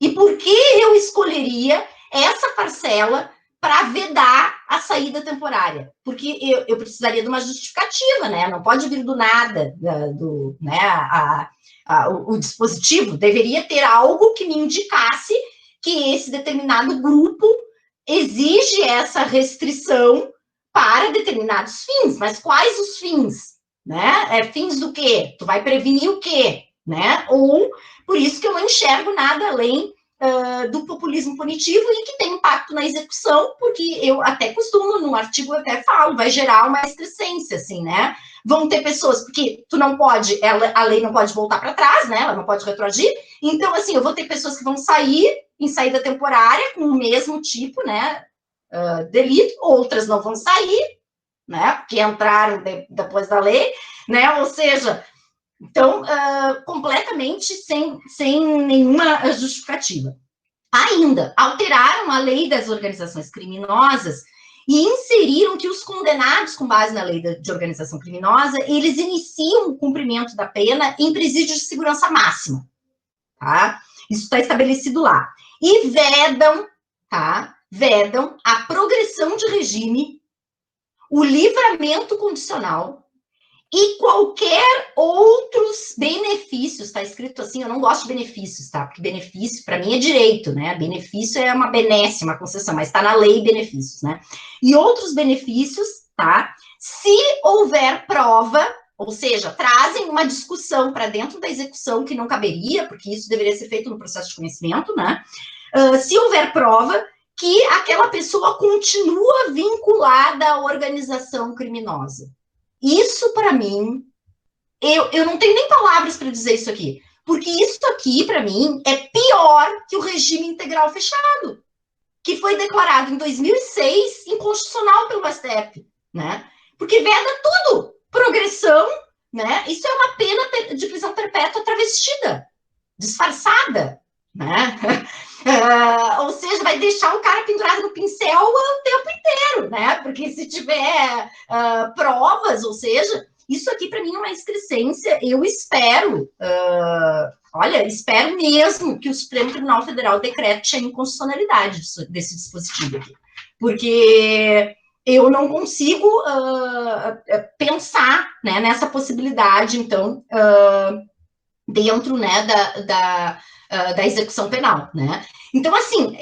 E por que eu escolheria essa parcela para vedar a saída temporária? Porque eu precisaria de uma justificativa, né? Não pode vir do nada, né? O dispositivo deveria ter algo que me indicasse que esse determinado grupo exige essa restrição para determinados fins. Mas quais os fins? Né? Fins do quê? Tu vai prevenir o quê? Né? Ou, por isso que eu não enxergo nada além do populismo punitivo e que tem impacto na execução, porque eu até costumo, no artigo eu até falo, vai gerar uma excrescência, assim, né? Vão ter pessoas, porque tu não pode, a lei não pode voltar para trás, né? Ela não pode retroagir, então, assim, eu vou ter pessoas que vão sair em saída temporária com o mesmo tipo, né, delito, outras não vão sair, né, porque entraram depois da lei, né, ou seja, então, completamente sem nenhuma justificativa. Ainda, alteraram a lei das organizações criminosas e inseriram que os condenados com base na lei de organização criminosa, eles iniciam o cumprimento da pena em presídio de segurança máxima, tá? Isso está estabelecido lá. E vedam, tá? Vedam a progressão de regime, o livramento condicional, e qualquer outros benefícios, está escrito assim, eu não gosto de benefícios, tá? Porque benefício, para mim, é direito, né? Benefício é uma benesse, uma concessão, mas está na lei benefícios, né? E outros benefícios, tá? Se houver prova, ou seja, trazem uma discussão para dentro da execução que não caberia, porque isso deveria ser feito no processo de conhecimento, né? Se houver prova que aquela pessoa continua vinculada à organização criminosa. Isso, para mim, eu não tenho nem palavras para dizer isso aqui, Porque isso aqui, para mim, é pior que o regime integral fechado, que foi declarado em 2006 inconstitucional pelo STF, né? Porque veda tudo, progressão, né? Isso é uma pena de prisão perpétua travestida, disfarçada, né? Ou seja, vai deixar o cara pendurado no pincel o tempo inteiro, né? Porque se tiver provas, ou seja, isso aqui para mim é uma excrescência. Eu espero, olha, espero mesmo que o Supremo Tribunal Federal decrete a inconstitucionalidade desse dispositivo aqui, porque eu não consigo pensar, né, nessa possibilidade, então, dentro, né, da execução penal, né? Então, assim,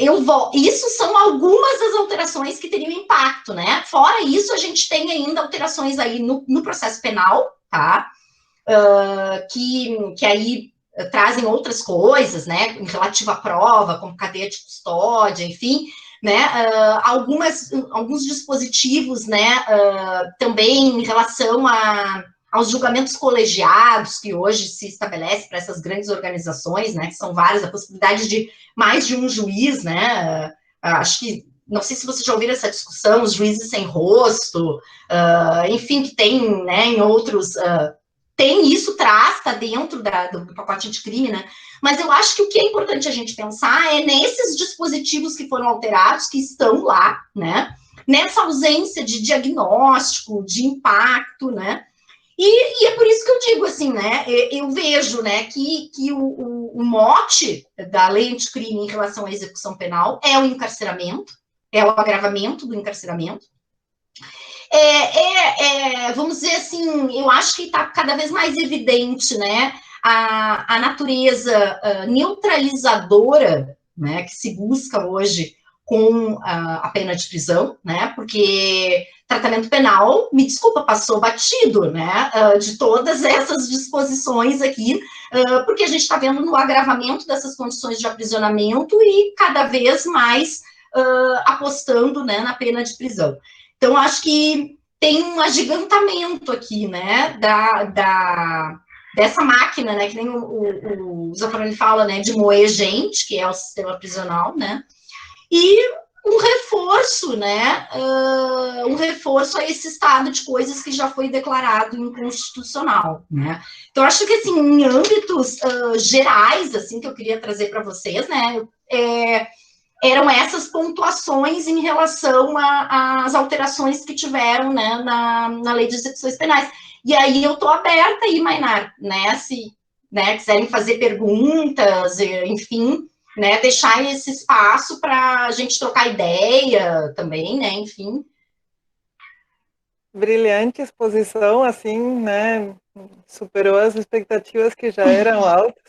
isso são algumas das alterações que teriam impacto, né? Fora isso, a gente tem ainda alterações aí no processo penal, tá? Que aí trazem outras coisas, né? Em relativo à prova, como cadeia de custódia, enfim, né? Alguns dispositivos, né? Também em relação aos julgamentos colegiados que hoje se estabelece para essas grandes organizações, né, que são várias, a possibilidade de mais de um juiz, né, acho que, não sei se vocês já ouviram essa discussão, os juízes sem rosto, enfim, que tem, né, em outros, tem isso, está dentro do pacote de crime, né, mas eu acho que o que é importante a gente pensar é nesses dispositivos que foram alterados, que estão lá, né, nessa ausência de diagnóstico, de impacto, né, e é por isso que eu digo assim, né? Eu vejo, né, que o mote da lei anticrime em relação à execução penal é o encarceramento, é o agravamento do encarceramento. Vamos dizer assim, eu acho que está cada vez mais evidente, né, a natureza neutralizadora, né, que se busca hoje com a pena de prisão, né, porque tratamento penal, me desculpa, passou batido, né, de todas essas disposições aqui, porque a gente está vendo no agravamento dessas condições de aprisionamento e cada vez mais apostando, né, na pena de prisão. Então, acho que tem um agigantamento aqui, né, dessa máquina, né, que nem o Zaffaroni fala, né, de moer gente, que é o sistema prisional, né, e um reforço, né, um reforço a esse estado de coisas que já foi declarado inconstitucional, né. Então, acho que, assim, em âmbitos gerais, assim, que eu queria trazer para vocês, né, eram essas pontuações em relação às alterações que tiveram, né, na lei de execuções penais. E aí eu estou aberta aí, Mainar, né, se, né, quiserem fazer perguntas, enfim, né, deixar esse espaço para a gente trocar ideia também, né, enfim. Brilhante exposição, assim, né, superou as expectativas que já eram altas.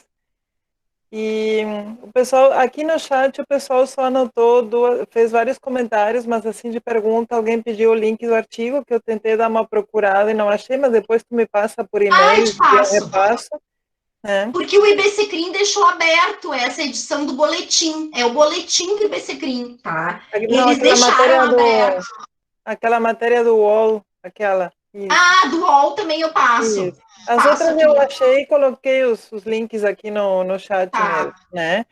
E o pessoal, aqui no chat, o pessoal só anotou, fez vários comentários, mas assim, de pergunta, alguém pediu o link do artigo, que eu tentei dar uma procurada e não achei, mas depois tu me passa por e-mail e eu repasso. Né? Porque o IBCCRIM deixou aberto essa edição do boletim, é o boletim do IBCCRIM, tá? Não, eles deixaram aberto. Aquela matéria do UOL, aquela. Isso. Do UOL também eu passo. Isso. As outras aqui. Eu achei e coloquei os links aqui no chat mesmo, né?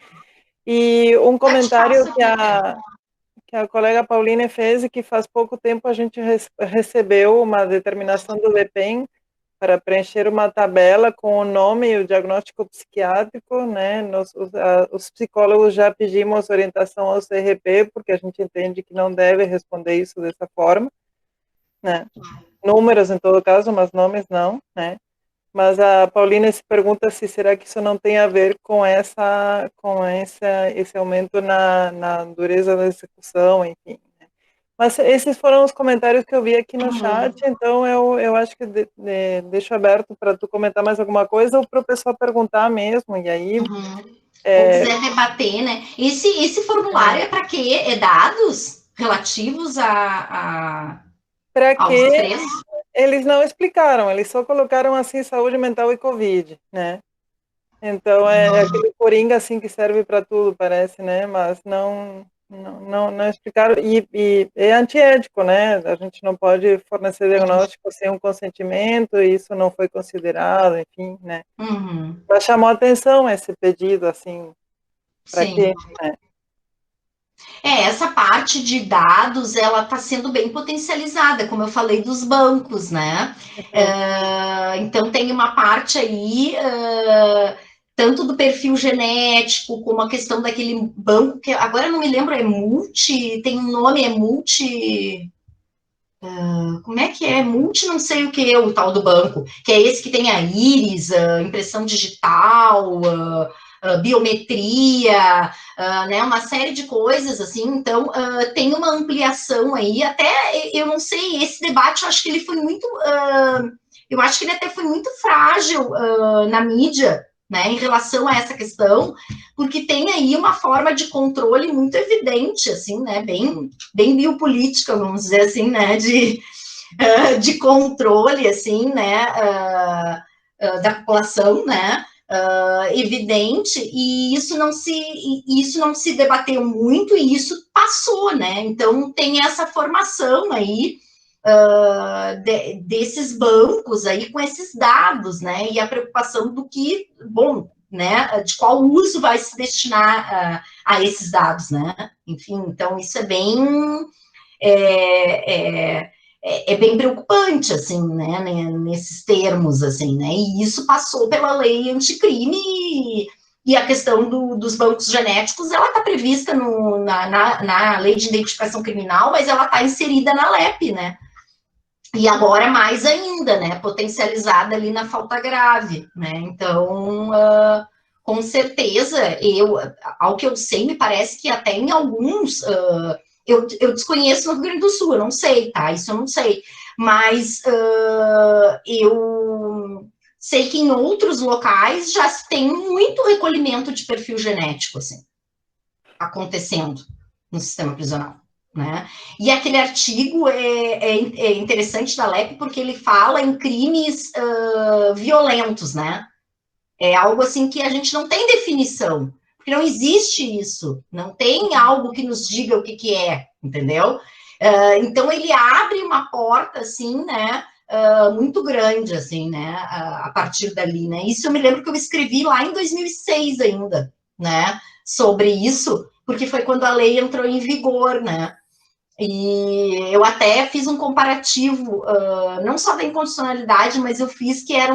E um comentário que a colega Pauline fez e que faz pouco tempo a gente recebeu uma determinação do DEPEN para preencher uma tabela com o nome e o diagnóstico psiquiátrico, né? Os psicólogos já pedimos orientação ao CRP, porque a gente entende que não deve responder isso dessa forma, né? Números, em todo caso, mas nomes não, né? Mas a Paulina se pergunta se será que isso não tem a ver com esse aumento na dureza da execução, enfim. Né? Mas esses foram os comentários que eu vi aqui no chat, então eu acho que deixo aberto para tu comentar mais alguma coisa ou para o pessoal perguntar mesmo, e aí... Ou quiser debater, né? Esse formulário é para quê? É dados relativos para quê? Eles não explicaram, eles só colocaram assim saúde mental e Covid, né? Então é aquele coringa assim que serve para tudo, parece, né? Mas não Não explicaram, e é antiético, né? A gente não pode fornecer diagnóstico sem um consentimento, e isso não foi considerado, enfim, né? Uhum. Mas chamou atenção esse pedido, assim, para Sim. quê? Né? Essa parte de dados, ela está sendo bem potencializada, como eu falei dos bancos, né? Uhum. Então tem uma parte aí, tanto do perfil genético, como a questão daquele banco, que agora eu não me lembro, é multi, tem um nome, é multi... Como é que é? Multi não sei o que, o tal do banco, que é esse que tem a íris, a impressão digital, biometria, né, uma série de coisas, assim, então tem uma ampliação aí, até, eu não sei, esse debate, eu acho que ele foi muito, eu acho que ele até foi muito frágil na mídia, né, em relação a essa questão, porque tem aí uma forma de controle muito evidente, assim, né, bem biopolítica, vamos dizer assim, né, de controle, assim, né, da população, né, evidente, e isso não se debateu muito, e isso passou, né, então tem essa formação aí, desses bancos aí com esses dados, né, e a preocupação do que, bom, né, de qual uso vai se destinar a esses dados, né, enfim, então isso é bem é, é, é bem preocupante, assim, né, nesses termos, assim, né, e isso passou pela lei anticrime e a questão dos bancos genéticos, ela está prevista na lei de identificação criminal, mas ela está inserida na LEP, né, e agora mais ainda, né, potencializada ali na falta grave, né, então, com certeza, ao que eu sei, me parece que até em alguns, eu desconheço no Rio Grande do Sul, eu não sei, tá, isso eu não sei, mas eu sei que em outros locais já tem muito recolhimento de perfil genético, assim, acontecendo no sistema prisional. Né? E aquele artigo é interessante da LEP porque ele fala em crimes violentos, né? É algo assim que a gente não tem definição, porque não existe isso, não tem algo que nos diga o que é, entendeu? Então ele abre uma porta assim, né? Muito grande, assim, né? A partir dali, né? Isso eu me lembro que eu escrevi lá em 2006 ainda, né? Sobre isso, porque foi quando a lei entrou em vigor, né? E eu até fiz um comparativo, não só da inconstitucionalidade, mas eu fiz que era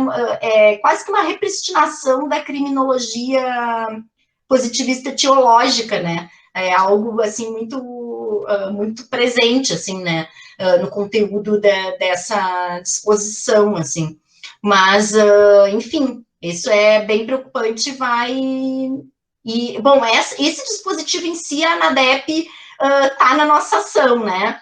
quase que uma repristinação da criminologia positivista teológica, né? É algo, assim, muito presente, assim, né? No conteúdo dessa disposição, assim. Mas, enfim, isso é bem preocupante, vai... E, bom, esse dispositivo em si, a ANADEP está na nossa ação, né?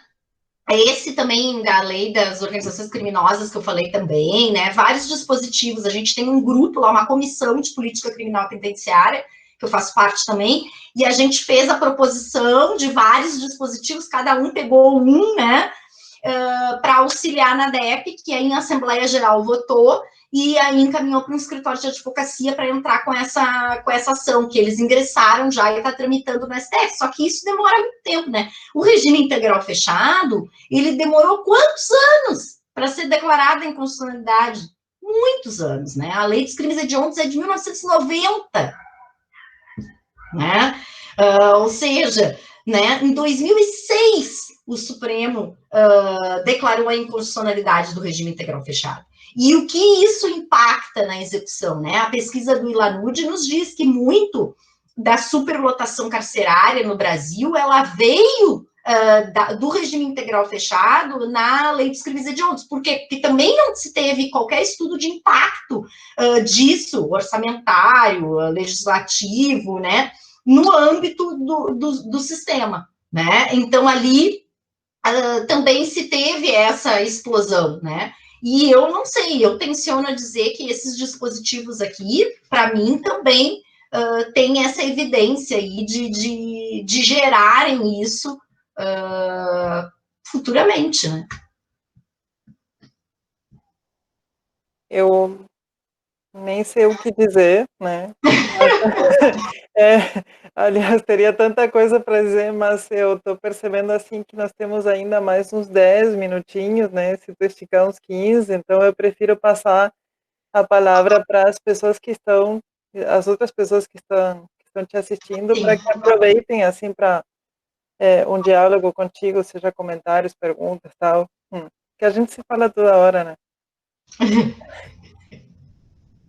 Esse também da lei das organizações criminosas que eu falei também, né? Vários dispositivos. A gente tem um grupo lá, uma comissão de política criminal penitenciária, que eu faço parte também, e a gente fez a proposição de vários dispositivos, cada um pegou um, né? Para auxiliar na DEP, que aí em Assembleia Geral votou, e aí encaminhou para um escritório de advocacia para entrar com essa ação, que eles ingressaram já e está tramitando no STF. Só que isso demora muito tempo, né? O regime integral fechado, ele demorou quantos anos para ser declarado em constitucionalidade? Muitos anos, né? A lei dos crimes hediondos é de 1990, né? Ou seja, né, em 2006, o Supremo declarou a inconstitucionalidade do regime integral fechado. E o que isso impacta na execução, né? A pesquisa do Ilanud nos diz que muito da superlotação carcerária no Brasil, ela veio do regime integral fechado na lei dos crimes hediondos, porque também não se teve qualquer estudo de impacto disso, orçamentário, legislativo, né? No âmbito do sistema, né? Então, ali também se teve essa explosão, né? E eu não sei, eu tenciono a dizer que esses dispositivos aqui, para mim, também tem essa evidência aí de gerarem isso futuramente, né? Eu nem sei o que dizer, né? É, Aliás, teria tanta coisa para dizer, mas eu estou percebendo assim que nós temos ainda mais uns 10 minutinhos, né? Se tu esticar uns 15, então eu prefiro passar a palavra para as pessoas que estão, as outras pessoas que estão te assistindo, Sim. para que aproveitem assim para um diálogo contigo, seja comentários, perguntas, tal. Que a gente se fala toda hora, né?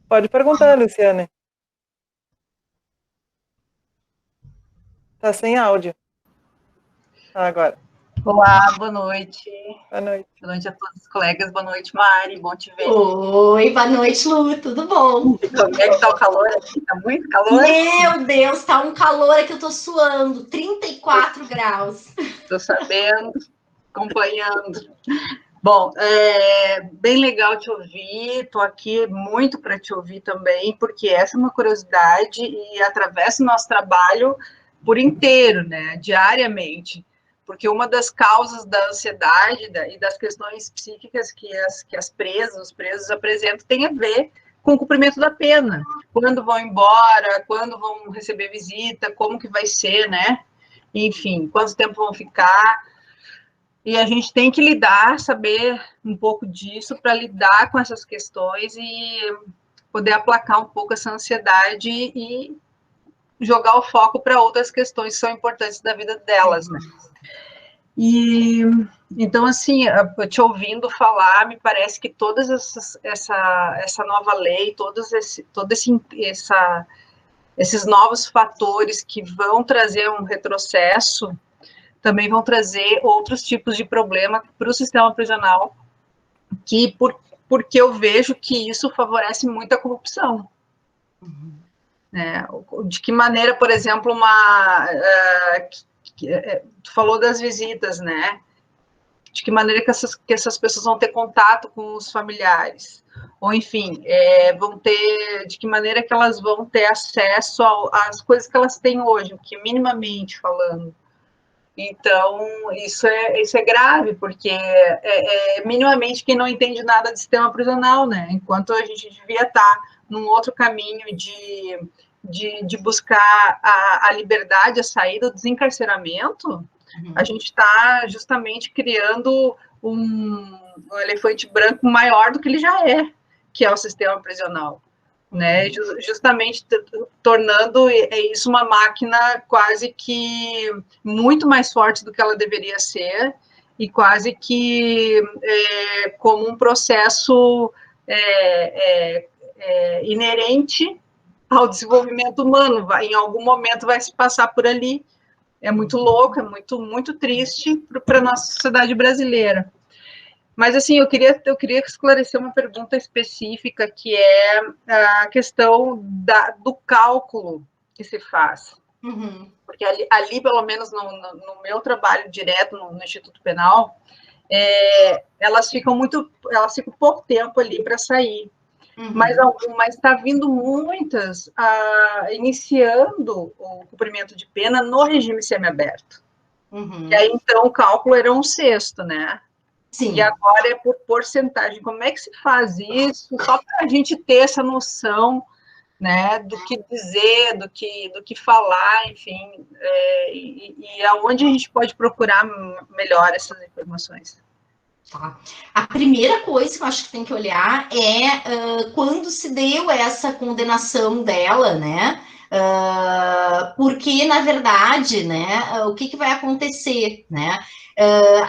Pode perguntar, Luciane. Tá sem áudio. Agora. Olá, boa noite. Boa noite. Boa noite a todos os colegas. Boa noite, Mari. Bom te ver. Oi, boa noite, Lu. Tudo bom? Como é que tá o calor aqui? Tá muito calor? Meu Deus, tá um calor aqui, eu tô suando. 34 graus. Tô sabendo, acompanhando. Bom, bem legal te ouvir. Tô aqui muito para te ouvir também, porque essa é uma curiosidade e atravessa o nosso trabalho por inteiro, né? Diariamente. Porque uma das causas da ansiedade e das questões psíquicas que as presas, os presos apresentam tem a ver com o cumprimento da pena. Quando vão embora, quando vão receber visita, como que vai ser, né? Enfim, quanto tempo vão ficar. E a gente tem que lidar, saber um pouco disso para lidar com essas questões e poder aplacar um pouco essa ansiedade e jogar o foco para outras questões que são importantes da vida delas, né? E então, assim, te ouvindo falar, me parece que todas essa nova lei, esses novos fatores que vão trazer um retrocesso, também vão trazer outros tipos de problema para o sistema prisional, porque eu vejo que isso favorece muito a corrupção. Né? De que maneira, por exemplo, tu falou das visitas, né? De que maneira que essas pessoas vão ter contato com os familiares, ou enfim, de que maneira que elas vão ter acesso às coisas que elas têm hoje, que minimamente falando. Então, isso é grave, porque minimamente quem não entende nada de sistema prisional, né? Enquanto a gente devia estar num outro caminho de buscar a liberdade, a saída do desencarceramento, a gente está justamente criando um elefante branco maior do que ele já é, que é o sistema prisional. Né, justamente tornando isso uma máquina quase que muito mais forte do que ela deveria ser e quase que como um processo inerente ao desenvolvimento humano. Em algum momento vai se passar por ali. É muito louco, é muito, muito triste para a nossa sociedade brasileira. Mas, assim, eu queria esclarecer uma pergunta específica, que é a questão do cálculo que se faz. Uhum. Porque ali, pelo menos no meu trabalho direto no Instituto Penal, elas ficam pouco tempo ali para sair. Uhum. Mas está vindo muitas iniciando o cumprimento de pena no regime semiaberto. Uhum. E aí, então, o cálculo era 1/6, né? Sim. E agora é por porcentagem. Como é que se faz isso? Só para a gente ter essa noção, né, do que dizer, do que falar, enfim, e aonde a gente pode procurar melhor essas informações. Tá. A primeira coisa que eu acho que tem que olhar é quando se deu essa condenação dela, né? Porque, na verdade, né, o que vai acontecer, né?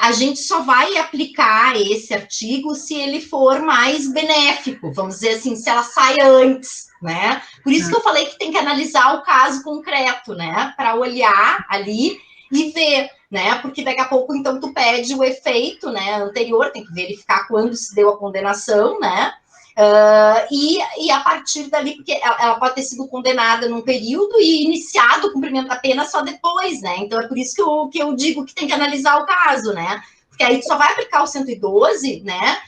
A gente só vai aplicar esse artigo se ele for mais benéfico, vamos dizer assim, se ela sai antes, né? Por isso que eu falei que tem que analisar o caso concreto, né? Para olhar ali e ver, né? Porque daqui a pouco, então, tu pede o efeito, né, anterior, tem que verificar quando se deu a condenação, né? E a partir dali, porque ela pode ter sido condenada num período e iniciado o cumprimento da pena só depois, né? Então é por isso que eu digo que tem que analisar o caso, né? Porque aí tu só vai aplicar o 112, né?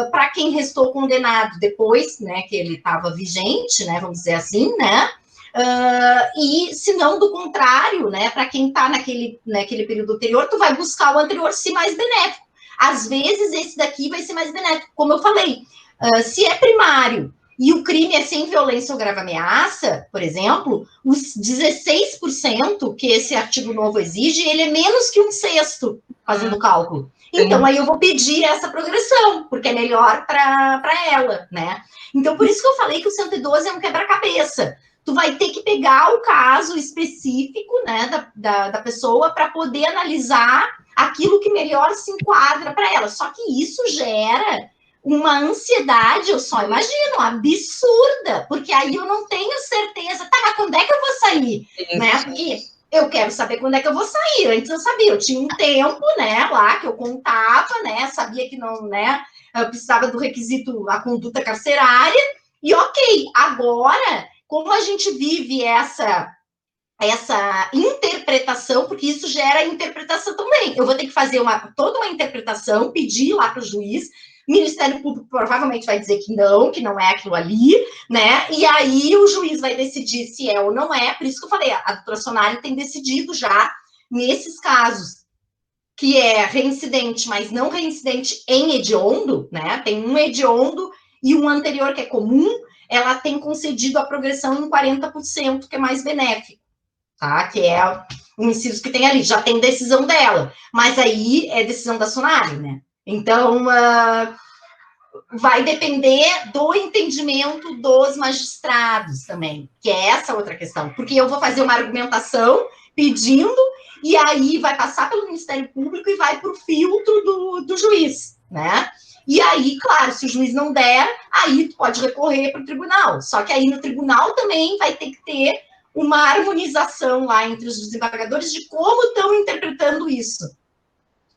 Para quem restou condenado depois, né? Que ele estava vigente, né? Vamos dizer assim, né? E se não, do contrário, né? Para quem está naquele período anterior, tu vai buscar o anterior se mais benéfico. Às vezes esse daqui vai ser mais benéfico, como eu falei. Se é primário, e o crime é sem violência ou grave ameaça, por exemplo, os 16% que esse artigo novo exige, ele é menos que 1/6, fazendo o cálculo. Então, aí eu vou pedir essa progressão, porque é melhor para ela, né? Então, por isso que eu falei que o 112 é um quebra-cabeça. Tu vai ter que pegar o caso específico, né, da pessoa para poder analisar aquilo que melhor se enquadra para ela. Só que isso gera uma ansiedade, eu só imagino, absurda, porque aí eu não tenho certeza, tá, mas quando é que eu vou sair? Né? Porque eu quero saber quando é que eu vou sair. Antes eu sabia, eu tinha um tempo, né, lá que eu contava, né, sabia que não, né, eu precisava do requisito, a conduta carcerária, e ok, agora, como a gente vive essa interpretação, porque isso gera interpretação também. Eu vou ter que fazer toda uma interpretação, pedir lá para o juiz, o Ministério Público provavelmente vai dizer que não é aquilo ali, né? E aí o juiz vai decidir se é ou não é. Por isso que eu falei, a doutora Sonari tem decidido já, nesses casos, que é reincidente, mas não reincidente em hediondo, né? Tem um hediondo e um anterior que é comum, ela tem concedido a progressão em 40%, que é mais benéfico, tá? Que é um inciso que tem ali, já tem decisão dela, mas aí é decisão da Sonari, né? Então, vai depender do entendimento dos magistrados também, que é essa outra questão, porque eu vou fazer uma argumentação pedindo, e aí vai passar pelo Ministério Público e vai para o filtro do juiz, né? E aí, claro, se o juiz não der, aí tu pode recorrer para o tribunal. Só que aí no tribunal também vai ter que ter uma harmonização lá entre os desembargadores de como estão interpretando isso,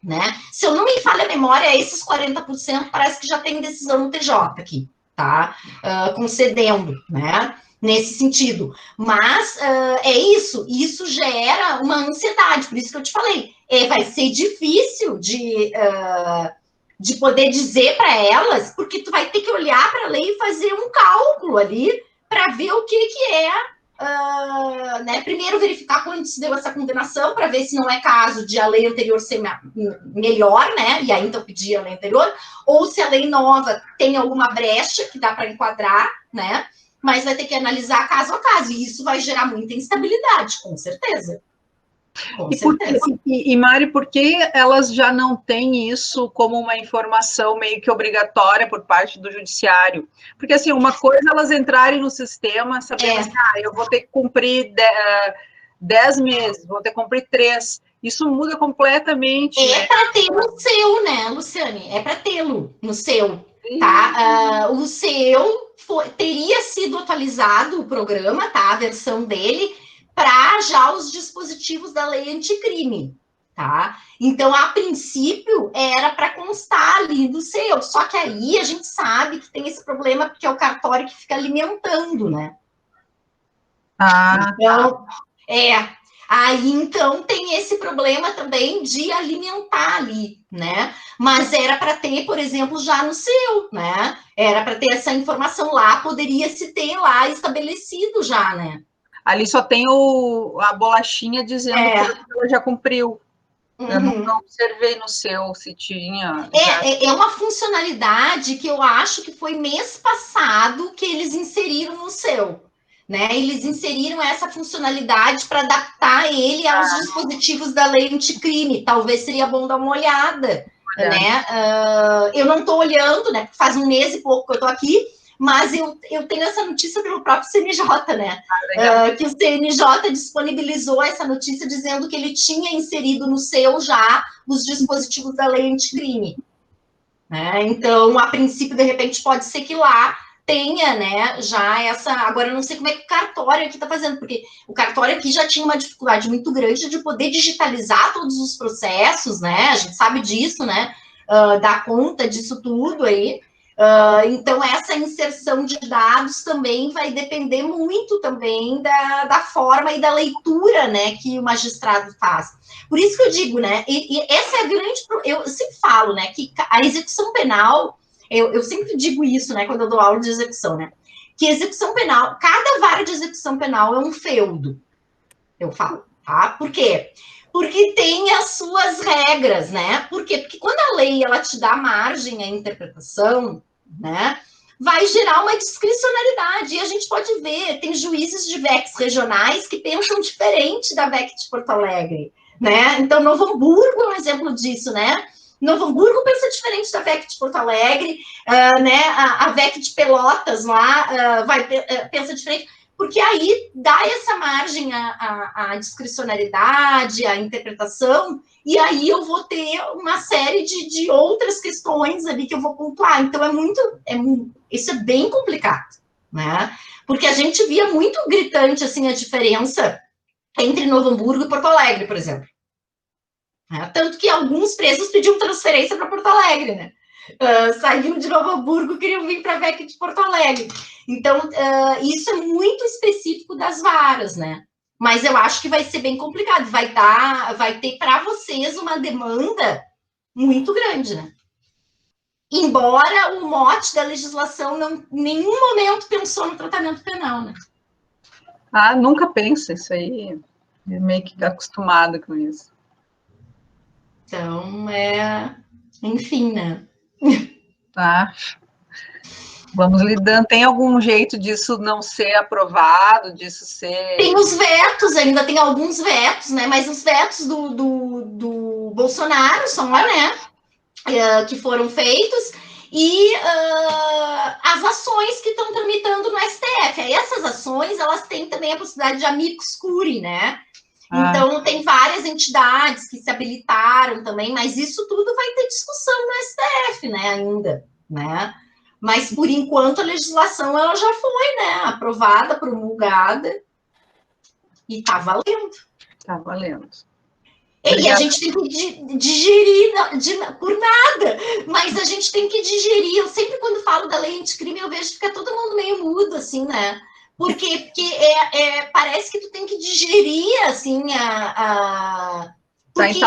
né? Se eu não me falha a memória, esses 40% parece que já tem decisão no TJ aqui, tá? Concedendo, né? Nesse sentido. Mas é isso gera uma ansiedade, por isso que eu te falei, vai ser difícil de poder dizer para elas, porque tu vai ter que olhar para a lei e fazer um cálculo ali para ver o que é. Né, primeiro verificar quando se deu essa condenação, para ver se não é caso de a lei anterior ser melhor, né, e aí então pedir a lei anterior, ou se a lei nova tem alguma brecha que dá para enquadrar, né, mas vai ter que analisar caso a caso, e isso vai gerar muita instabilidade, com certeza. E Mari, por que elas já não têm isso como uma informação meio que obrigatória por parte do judiciário? Porque, assim, uma coisa é elas entrarem no sistema sabendo assim, eu vou ter que cumprir 10 meses, vou ter que cumprir 3. Isso muda completamente. É para ter no seu, né, Luciane? É para tê-lo no seu, tá? O seu teria sido atualizado o programa, tá? A versão dele, para já os dispositivos da lei anticrime, tá? Então, a princípio, era para constar ali do seu, só que aí a gente sabe que tem esse problema, porque é o cartório que fica alimentando, né? Então, aí, então, tem esse problema também de alimentar ali, né? Mas era para ter, por exemplo, já no seu, né? Era para ter essa informação lá, poderia se ter lá estabelecido já, né? Ali só tem a bolachinha dizendo que ela já cumpriu. Eu não observei no seu se tinha. É uma funcionalidade que eu acho que foi mês passado que eles inseriram no seu. Né? Eles inseriram essa funcionalidade para adaptar ele aos dispositivos da lei anticrime. Talvez seria bom dar uma olhada. Né? Eu não estou olhando, né? Faz um mês e pouco que eu estou aqui, mas eu tenho essa notícia pelo próprio CNJ, né? Que o CNJ disponibilizou essa notícia dizendo que ele tinha inserido no seu já os dispositivos da lei anticrime. Né? Então, a princípio, de repente, pode ser que lá tenha, né, já essa... Agora, eu não sei como é que o cartório aqui está fazendo, porque o cartório aqui já tinha uma dificuldade muito grande de poder digitalizar todos os processos, né? A gente sabe disso, né? Dar conta disso tudo aí. Então, essa inserção de dados também vai depender muito também da forma e da leitura, né, que o magistrado faz. Por isso que eu digo, né, e essa é a grande... Eu sempre falo, né, que a execução penal, eu sempre digo isso, né, quando eu dou aula de execução, né, que execução penal, cada vara de execução penal é um feudo, eu falo, tá? Por quê? Porque tem as suas regras, né? Por quê? Porque quando a lei, ela te dá margem à interpretação, né? vai gerar uma discricionalidade. E a gente pode ver, tem juízes de VECs regionais que pensam diferente da VEC de Porto Alegre, né? Então, Novo Hamburgo é um exemplo disso, né? Novo Hamburgo pensa diferente da VEC de Porto Alegre, né? A VEC de Pelotas lá pensa diferente, porque aí dá essa margem à discricionalidade, à interpretação, e aí eu vou ter uma série de outras questões ali que eu vou pontuar. Então, isso é bem complicado, né? Porque a gente via muito gritante, assim, a diferença entre Novo Hamburgo e Porto Alegre, por exemplo. Tanto que alguns presos pediam transferência para Porto Alegre, né? Saíam de Novo Hamburgo, queriam vir para a VEC de Porto Alegre. Então, isso é muito específico das varas, né? Mas eu acho que vai ser bem complicado. Vai ter para vocês uma demanda muito grande, né? Embora o mote da legislação em nenhum momento pensou no tratamento penal, né? Nunca pensa isso aí. É meio que acostumado com isso. Então, enfim, né? Tá. Vamos lidando. Tem algum jeito disso não ser aprovado, disso ser... Tem os vetos, ainda tem alguns vetos, né? Mas os vetos do Bolsonaro são lá, né? Que foram feitos, e as ações que estão tramitando no STF. Aí essas ações, elas têm também a possibilidade de amicus curiae, né? Então, tem várias entidades que se habilitaram também, mas isso tudo vai ter discussão no STF, né, ainda, né? Mas, por enquanto, a legislação, ela já foi, né, aprovada, promulgada, e tá valendo. Tá valendo. E a gente tem que digerir por nada, mas a gente tem que digerir. Eu sempre, quando falo da lei anticrime, eu vejo que fica todo mundo meio mudo, assim, né? Porque parece que tu tem que digerir, assim, porque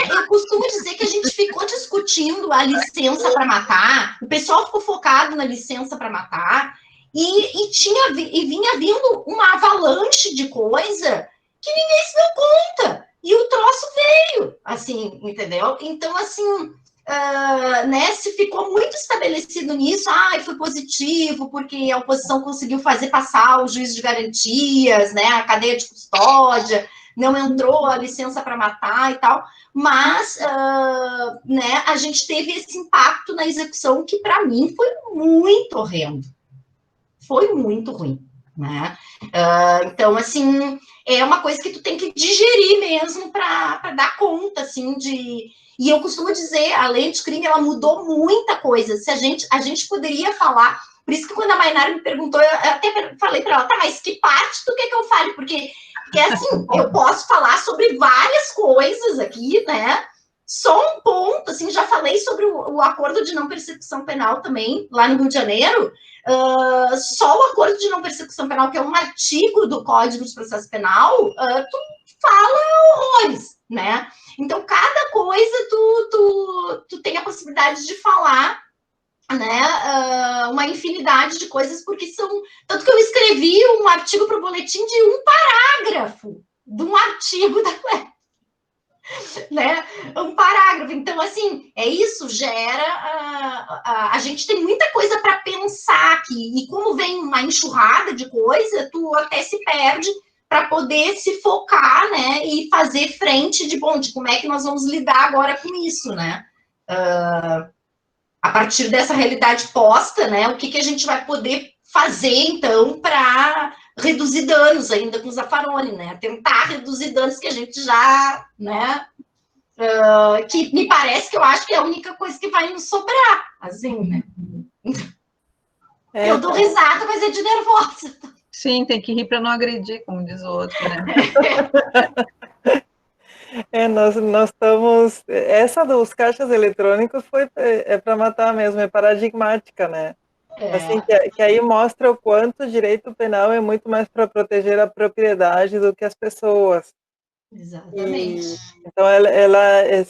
eu costumo dizer que a gente ficou discutindo a licença para matar, o pessoal ficou focado na licença para matar, e vinha vindo uma avalanche de coisa que ninguém se deu conta. E o troço veio, assim, entendeu? Então, assim, né, se ficou muito estabelecido nisso, foi positivo, porque a oposição conseguiu fazer passar o juízo de garantias, né, a cadeia de custódia, não entrou a licença para matar e tal, mas, né, a gente teve esse impacto na execução que, para mim, foi muito horrendo. Foi muito ruim, né? Então, assim, é uma coisa que tu tem que digerir mesmo para dar conta, assim, de... E eu costumo dizer, a lei anticrime, ela mudou muita coisa. Se a gente poderia falar... Por isso que quando a Mainara me perguntou, eu até falei para ela, tá, mas que parte tu quer que eu fale? Porque assim, eu posso falar sobre várias coisas aqui, né? Só um ponto, assim, já falei sobre o acordo de não persecução penal também, lá no Rio de Janeiro. Só o acordo de não persecução penal, que é um artigo do Código de Processo Penal, tu fala horrores, né? Então, cada coisa tu tem a possibilidade de falar, né? Uma infinidade de coisas, porque são... Tanto que eu escrevi um artigo para o boletim de um parágrafo de um artigo da web. Né? Um parágrafo. Então, assim, isso gera... a gente tem muita coisa para pensar aqui, e como vem uma enxurrada de coisa, tu até se perde para poder se focar, né, e fazer frente de como é que nós vamos lidar agora com isso, né? A partir dessa realidade posta, né, o que a gente vai poder fazer, então, para reduzir danos ainda com o Zaffaroni, né? Tentar reduzir danos que a gente já, né, que me parece que eu acho que é a única coisa que vai nos sobrar, assim, né? Eu dou risada, mas é de nervosa. Sim, tem que rir para não agredir, como diz o outro, né? Nós estamos... Essa dos caixas eletrônicos foi para matar mesmo, é paradigmática, né? Assim, que aí mostra o quanto o direito penal é muito mais para proteger a propriedade do que as pessoas. Exatamente. Então,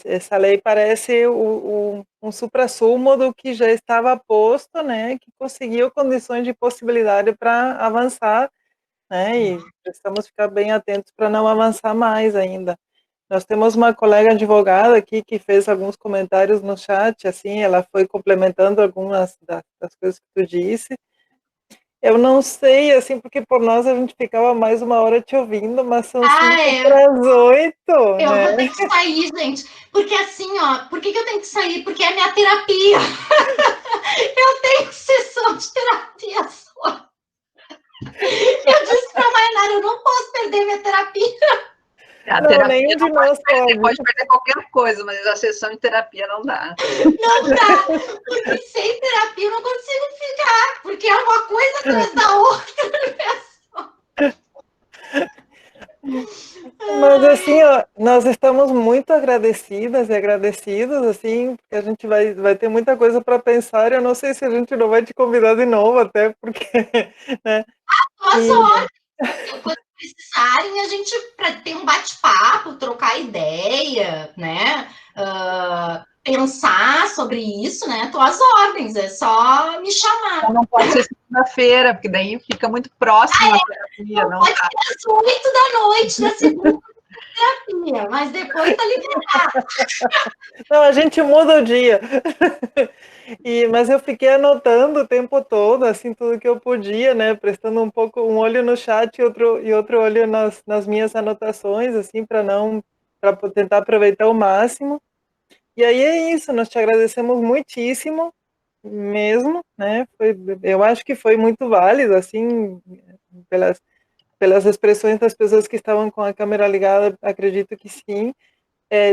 essa lei parece um suprassumo do que já estava posto, né, que conseguiu condições de possibilidade para avançar, né, e precisamos ficar bem atentos para não avançar mais ainda. Nós temos uma colega advogada aqui que fez alguns comentários no chat, assim, ela foi complementando algumas das coisas que tu disse. Eu não sei, assim, porque por nós a gente ficava mais uma hora te ouvindo, mas são 7:45, Eu né? vou ter que sair, gente. Porque assim, ó, por que eu tenho que sair? Porque é minha terapia. Eu tenho sessão de terapia só. Eu disse pra Mainara, eu não posso perder minha terapia. A Não, terapia nenhum de não nós pode pode. perder qualquer coisa, mas a sessão de terapia não dá. Não dá, porque sem terapia eu não consigo ficar, porque é uma coisa atrás da outra. Mas assim, ó, nós estamos muito agradecidas e agradecidos, assim, porque a gente vai ter muita coisa para pensar. Eu não sei se a gente não vai te convidar de novo, até porque, né? Quando precisarem, a gente para ter um bate-papo, trocar ideia, né? Pensar sobre isso, né? Tô às ordens, é só me chamar. Então não pode ser segunda-feira, porque daí fica muito próximo a terapia. Não pode ser às 8 da segunda terapia, mas depois tá liberado. Não, a gente muda o dia. Mas eu fiquei anotando o tempo todo, assim, tudo que eu podia, né? Prestando um olho no chat e outro olho nas minhas anotações, assim, para tentar aproveitar o máximo. E aí é isso, nós te agradecemos muitíssimo mesmo, né? Eu acho que foi muito válido, assim, pelas expressões das pessoas que estavam com a câmera ligada, acredito que sim.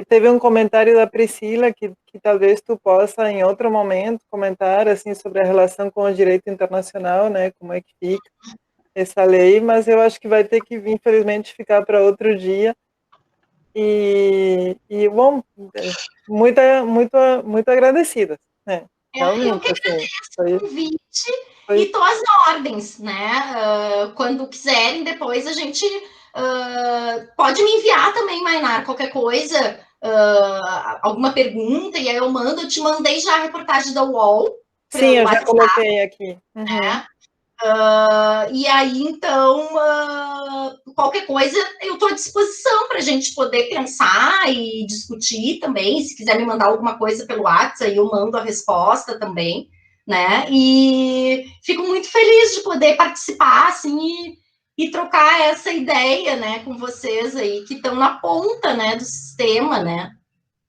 Teve um comentário da Priscila que talvez tu possa em outro momento comentar assim sobre a relação com o direito internacional, né? Como é que fica essa lei? Mas eu acho que vai ter que infelizmente ficar para outro dia. Bom, muito agradecida, né? Eu Realmente, que assim, agradeço o convite e foi tô às ordens, né? Quando quiserem, depois a gente pode me enviar também, Mainar, qualquer coisa, alguma pergunta, e aí eu te mandei já a reportagem da UOL para Sim, o eu já WhatsApp, coloquei aqui. Uhum. né? E aí, então, qualquer coisa, eu estou à disposição para a gente poder pensar e discutir também. Se quiser me mandar alguma coisa pelo WhatsApp, aí eu mando a resposta também, né? E fico muito feliz de poder participar, assim, e trocar essa ideia, né, com vocês aí que estão na ponta, né, do sistema, né?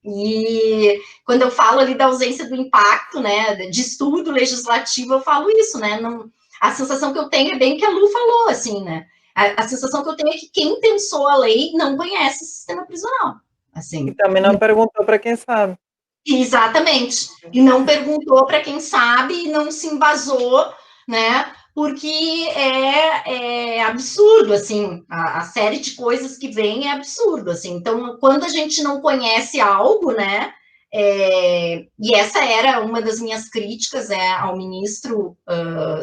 E quando eu falo ali da ausência do impacto, né, de estudo legislativo, eu falo isso, né? Não, a sensação que eu tenho é bem o que a Lu falou, assim, né? A sensação que eu tenho é que quem pensou a lei não conhece o sistema prisional, E assim. também não perguntou para quem sabe. Exatamente. E não perguntou para quem sabe e não se embasou, né? Porque é absurdo, assim, a série de coisas que vem é absurdo, assim. Então, quando a gente não conhece algo, né? E essa era uma das minhas críticas ao ministro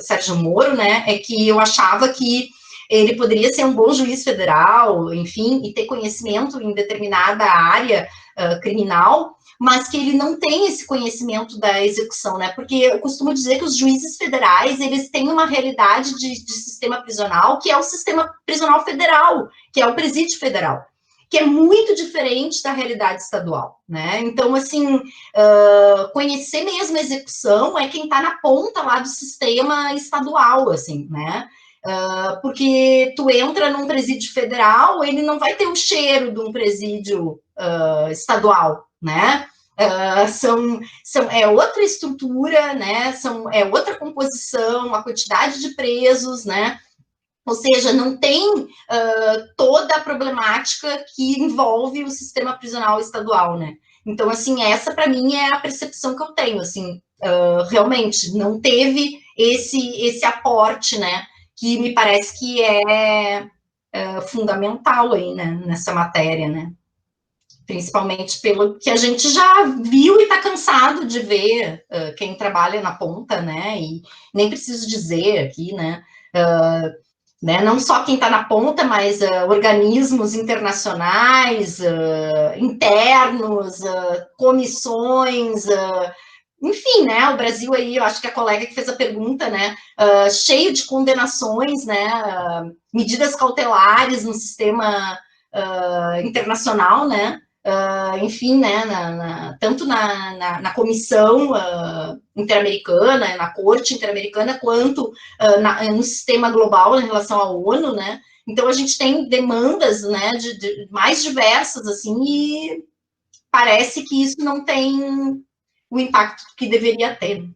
Sérgio Moro, né? É que eu achava que ele poderia ser um bom juiz federal, enfim, e ter conhecimento em determinada área criminal, mas que ele não tem esse conhecimento da execução, né? Porque eu costumo dizer que os juízes federais, eles têm uma realidade de sistema prisional, que é o sistema prisional federal, que é o presídio federal, que é muito diferente da realidade estadual, né? Então, assim, conhecer mesmo a execução é quem está na ponta lá do sistema estadual, assim, né? Porque tu entra num presídio federal, ele não vai ter o cheiro de um presídio estadual, né? É outra estrutura, né? É outra composição, a quantidade de presos, né? Ou seja, não tem toda a problemática que envolve o sistema prisional estadual, né? Então, assim, essa para mim é a percepção que eu tenho, assim, realmente não teve esse aporte, né? Que me parece que é fundamental aí, né? Nessa matéria, né? Principalmente pelo que a gente já viu e está cansado de ver quem trabalha na ponta, né? E nem preciso dizer aqui, né? Não só quem está na ponta, mas organismos internacionais, internos, comissões, enfim, né? O Brasil aí, eu acho que a colega que fez a pergunta, né? Cheio de condenações, né? Medidas cautelares no sistema internacional, né? Enfim, né, tanto na comissão interamericana, na corte interamericana, quanto no sistema global em relação à ONU, né? Então a gente tem demandas, né, de mais diversas, assim, e parece que isso não tem o impacto que deveria ter.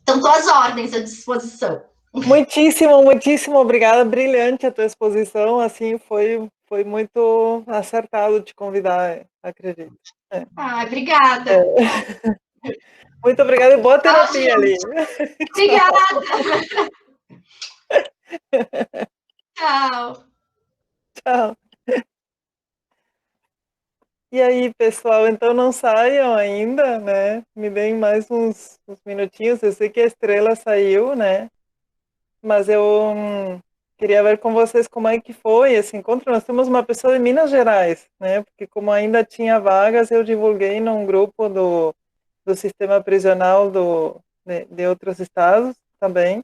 Então, estou às ordens, à disposição. Muitíssimo obrigada, brilhante a tua exposição, assim, foi muito acertado te convidar, acredito. Obrigada. Muito obrigada e boa terapia ali. Obrigada. Tchau. Tchau. E aí, pessoal, então não saiam ainda, né? Me deem mais uns minutinhos. Eu sei que a Estrela saiu, né? Mas eu queria ver com vocês como é que foi esse encontro. Nós temos uma pessoa de Minas Gerais, né? Porque como ainda tinha vagas, eu divulguei num grupo do sistema prisional de outros estados também.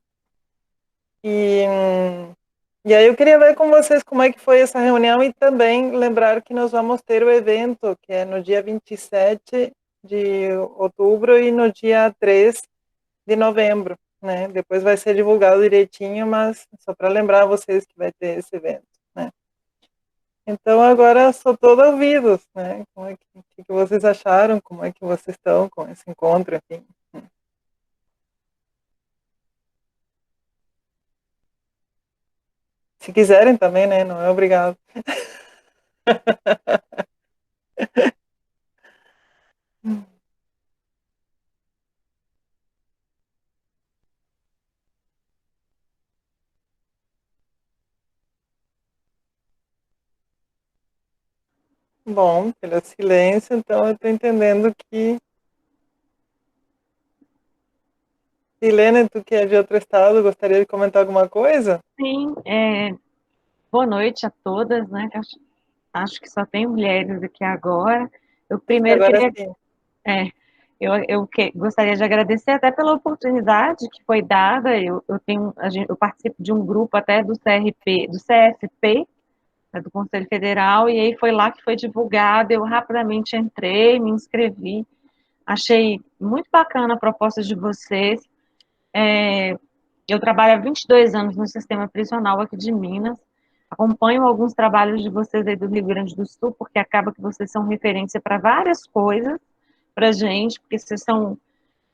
E aí eu queria ver com vocês como é que foi essa reunião e também lembrar que nós vamos ter o evento, que é no dia 27 de outubro e no dia 3 de novembro, né? Depois vai ser divulgado direitinho, mas só para lembrar vocês que vai ter esse evento, né? Então agora sou todo ouvidos, né? Como é que vocês acharam? Como é que vocês estão com esse encontro, enfim? Se quiserem também, né? Não é obrigado. Bom, pelo silêncio, então eu estou entendendo que... Helena, tu que é de outro estado, gostaria de comentar alguma coisa? Sim, boa noite a todas, né? Acho que só tem mulheres aqui agora. Eu primeiro Agora queria... sim. Gostaria de agradecer até pela oportunidade que foi dada. Eu participo de um grupo até do CFP, né, do Conselho Federal, e aí foi lá que foi divulgado. Eu rapidamente entrei, me inscrevi. Achei muito bacana a proposta de vocês. Eu trabalho há 22 anos no sistema prisional aqui de Minas. Acompanho alguns trabalhos de vocês aí do Rio Grande do Sul, porque acaba que vocês são referência para várias coisas para a gente, porque vocês são...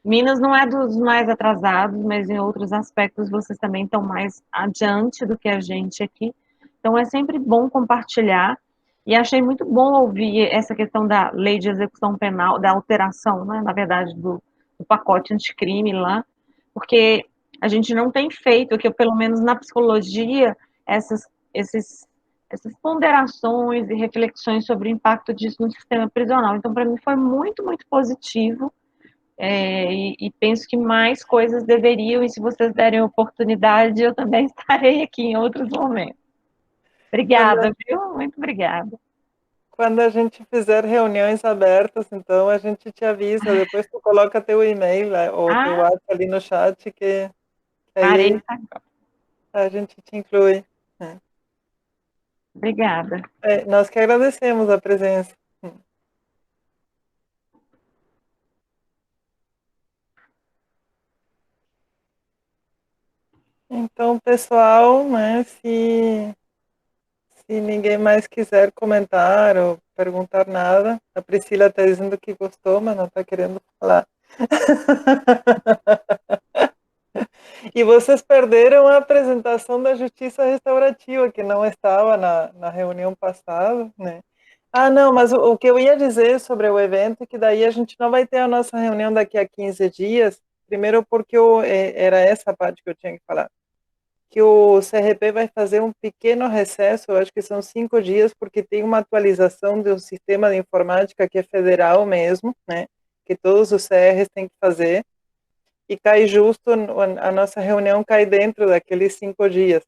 Minas não é dos mais atrasados, mas em outros aspectos vocês também estão mais adiante do que a gente aqui. Então é sempre bom compartilhar. E achei muito bom ouvir essa questão da lei de execução penal, da alteração, né, na verdade, do pacote anticrime lá, porque a gente não tem feito, que pelo menos na psicologia, essas ponderações e reflexões sobre o impacto disso no sistema prisional. Então, para mim, foi muito, muito positivo, e penso que mais coisas deveriam, e se vocês derem oportunidade, eu também estarei aqui em outros momentos. Obrigada, viu? Muito obrigada. Quando a gente fizer reuniões abertas, então a gente te avisa, depois tu coloca teu e-mail ou teu WhatsApp ali no chat, que aí a gente te inclui. Obrigada. Nós que agradecemos a presença. Então, pessoal, né, se ninguém mais quiser comentar ou perguntar nada, a Priscila está dizendo que gostou, mas não está querendo falar. E vocês perderam a apresentação da Justiça Restaurativa, que não estava na reunião passada, né? Ah, não, mas o que eu ia dizer sobre o evento é que daí a gente não vai ter a nossa reunião daqui a 15 dias, primeiro porque era essa parte que eu tinha que falar, que o CRP vai fazer um pequeno recesso, eu acho que são 5 dias, porque tem uma atualização do sistema de informática que é federal mesmo, né, que todos os CRs têm que fazer, e cai justo, a nossa reunião cai dentro daqueles 5 dias.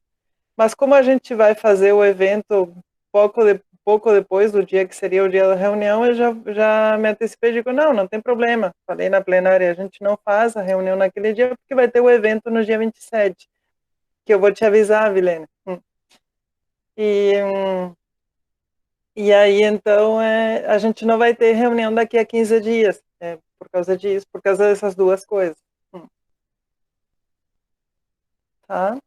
Mas como a gente vai fazer o evento pouco depois do dia que seria o dia da reunião, eu já me antecipei e digo, não tem problema. Falei na plenária, a gente não faz a reunião naquele dia, porque vai ter o evento no dia 27, que eu vou te avisar, Vilene. E E aí, então, a gente não vai ter reunião daqui a 15 dias, por causa disso, por causa dessas duas coisas. Tá?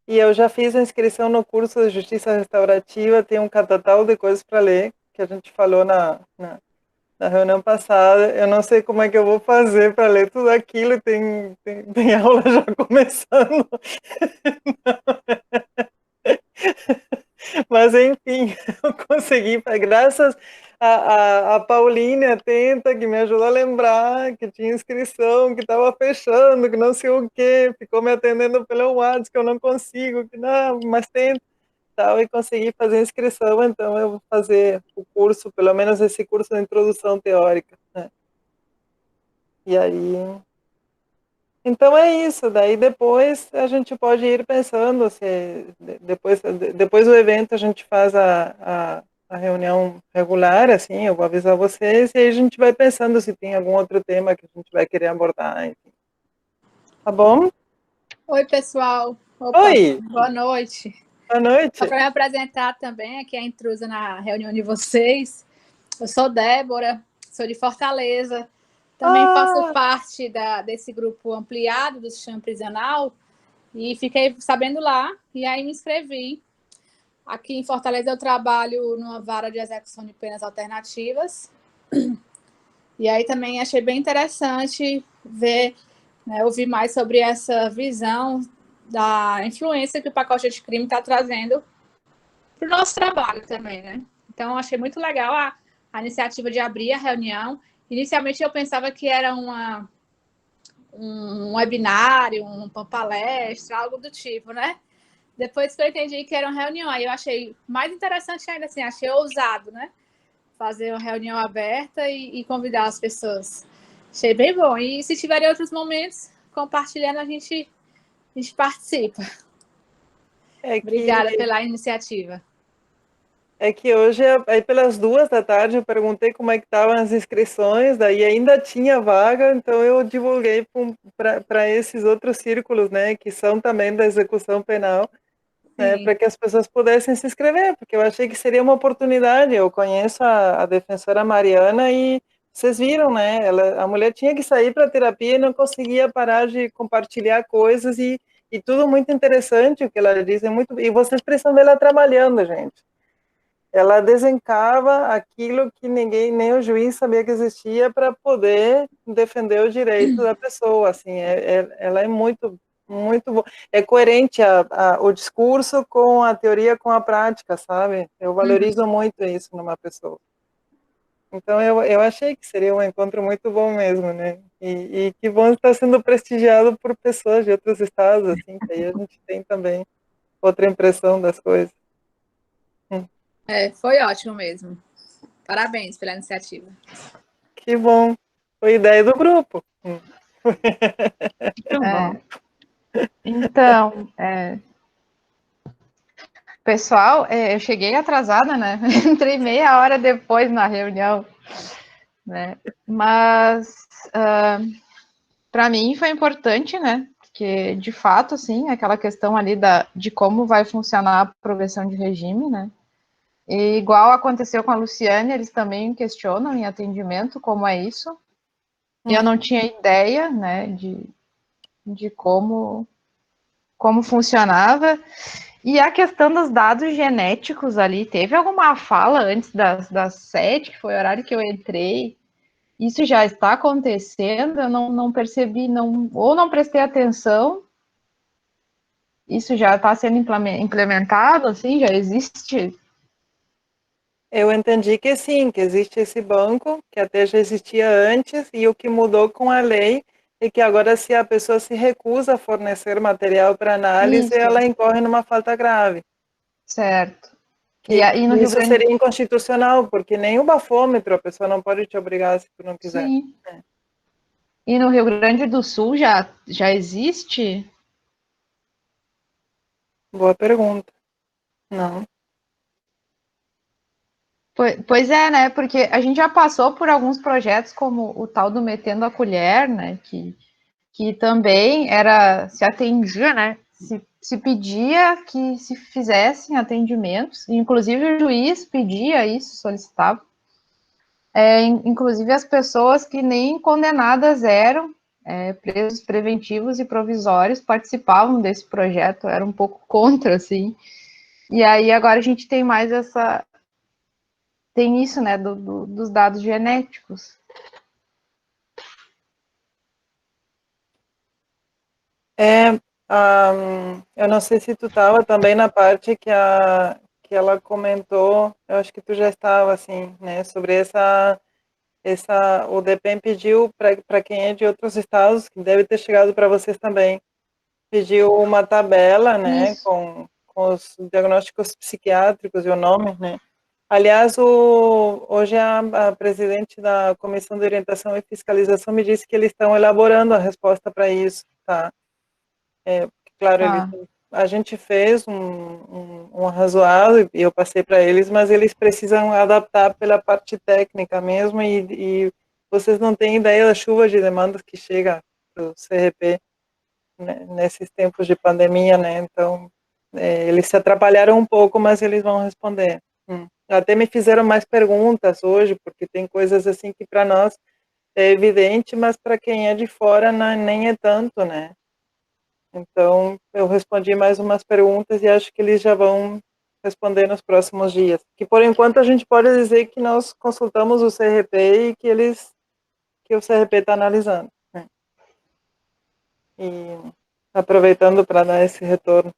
E eu já fiz a inscrição no curso de Justiça Restaurativa, tem um catatal de coisas para ler, que a gente falou na reunião passada. Eu não sei como é que eu vou fazer para ler tudo aquilo, tem aula já começando. Mas, enfim, eu consegui, graças a Paulinha atenta, que me ajudou a lembrar que tinha inscrição, que estava fechando, que não sei o quê, ficou me atendendo pelo WhatsApp, que eu não consigo, que não, mas tenta, tal, e consegui fazer a inscrição, então eu vou fazer o curso, pelo menos esse curso de introdução teórica, né? E aí... Então é isso, daí depois a gente pode ir pensando, se depois do evento a gente faz a reunião regular, assim, eu vou avisar vocês, e aí a gente vai pensando se tem algum outro tema que a gente vai querer abordar, enfim. Tá bom? Oi, pessoal. Opa, Oi! boa noite. Boa noite. Só para me apresentar também, aqui é a intrusa na reunião de vocês. Eu sou Débora, sou de Fortaleza. Também faço parte desse grupo ampliado do sistema prisional e fiquei sabendo lá e aí me inscrevi. Aqui em Fortaleza eu trabalho numa vara de execução de penas alternativas e aí também achei bem interessante ver, né, ouvir mais sobre essa visão da influência que o pacote anticrime está trazendo para o nosso trabalho também, né? Então, achei muito legal a iniciativa de abrir a reunião. Inicialmente, eu pensava que era um webinário, uma palestra, algo do tipo, né? Depois que eu entendi que era uma reunião, aí eu achei mais interessante ainda, assim, achei ousado, né? Fazer uma reunião aberta e convidar as pessoas. Achei bem bom. E se tiverem outros momentos, compartilhando, a gente participa. Obrigada pela iniciativa. É que hoje, aí pelas 2h eu perguntei como é que estavam as inscrições, daí ainda tinha vaga, então eu divulguei para esses outros círculos, né, que são também da execução penal, né, para que as pessoas pudessem se inscrever, porque eu achei que seria uma oportunidade. Eu conheço a defensora Mariana e vocês viram, né, a mulher tinha que sair para terapia e não conseguia parar de compartilhar coisas e tudo muito interessante o que ela diz, e vocês precisam ver ela trabalhando, gente. Ela desencava aquilo que ninguém, nem o juiz sabia que existia, para poder defender o direito da pessoa, assim, ela é muito boa, é coerente o discurso com a teoria, com a prática, sabe? Eu valorizo muito isso numa pessoa. Então, eu achei que seria um encontro muito bom mesmo, né? E que bom estar sendo prestigiado por pessoas de outros estados, assim, que aí a gente tem também outra impressão das coisas. Foi ótimo mesmo. Parabéns pela iniciativa. Que bom. Foi ideia do grupo. Então, pessoal, eu cheguei atrasada, né? Entrei meia hora depois na reunião, né? Mas para mim foi importante, né? Porque, de fato, assim, aquela questão ali de como vai funcionar a progressão de regime, né? E igual aconteceu com a Luciane, eles também questionam em atendimento como é isso. E eu não tinha ideia, né, de como funcionava. E a questão dos dados genéticos ali, teve alguma fala antes das 7, que foi o horário que eu entrei? Isso já está acontecendo? Eu não percebi, ou não prestei atenção. Isso já está sendo implementado, assim, já existe? Eu entendi que sim, que existe esse banco, que até já existia antes, e o que mudou com a lei é que agora, se a pessoa se recusa a fornecer material para análise, ela incorre numa falta grave. Certo. E no Rio Grande... seria inconstitucional, porque nem o bafômetro a pessoa não pode te obrigar se tu não quiser. Sim. E no Rio Grande do Sul já existe? Boa pergunta. Não. Pois é, né? Porque a gente já passou por alguns projetos como o tal do Metendo a Colher, né? Que também se atendia, né? se pedia que se fizessem atendimentos, inclusive o juiz pedia isso, solicitava. Inclusive as pessoas que nem condenadas eram, presos preventivos e provisórios, participavam desse projeto, era um pouco contra, assim. E aí agora a gente tem mais tem isso, né, dos dados genéticos. Eu não sei se tu estava também na parte que ela comentou, eu acho que tu já estava, assim, né, sobre o DPEM pediu para quem é de outros estados, que deve ter chegado para vocês também, pediu uma tabela, né, com os diagnósticos psiquiátricos e o nome, né. Aliás, hoje a presidente da Comissão de Orientação e Fiscalização me disse que eles estão elaborando a resposta para isso, tá? Claro, a gente fez um arrazoado e eu passei para eles, mas eles precisam adaptar pela parte técnica mesmo e vocês não têm ideia da chuva de demandas que chega para o CRP, né, nesses tempos de pandemia, né? Então, eles se atrapalharam um pouco, mas eles vão responder. Até me fizeram mais perguntas hoje, porque tem coisas assim que para nós é evidente, mas para quem é de fora nem é tanto, né? Então, eu respondi mais umas perguntas e acho que eles já vão responder nos próximos dias. Que por enquanto a gente pode dizer que nós consultamos o CRP e que o CRP está analisando, né? E aproveitando para dar esse retorno.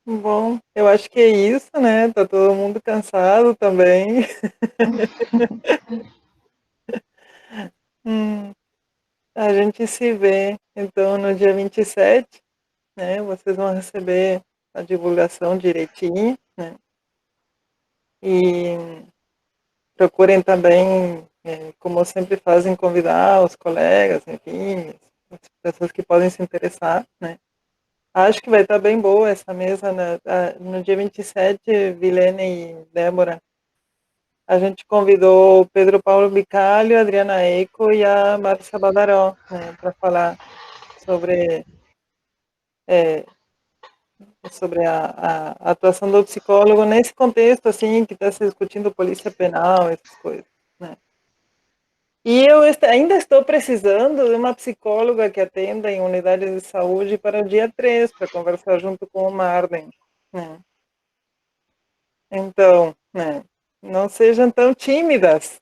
Bom, eu acho que é isso, né? Tá todo mundo cansado também. A gente se vê, então, no dia 27, né? Vocês vão receber a divulgação direitinho, né? E procurem também, como sempre fazem, convidar os colegas, enfim, as pessoas que podem se interessar, né? Acho que vai estar bem boa essa mesa, né? No dia 27, Vilene e Débora, a gente convidou o Pedro Paulo Bicalho, a Adriana Eco e a Márcia Badaró, né, para falar sobre, sobre a atuação do psicólogo nesse contexto, assim, que está se discutindo polícia penal, essas coisas, né. E eu ainda estou precisando de uma psicóloga que atenda em unidades de saúde para o dia 3, para conversar junto com o Marden, né. Então, né, não sejam tão tímidas.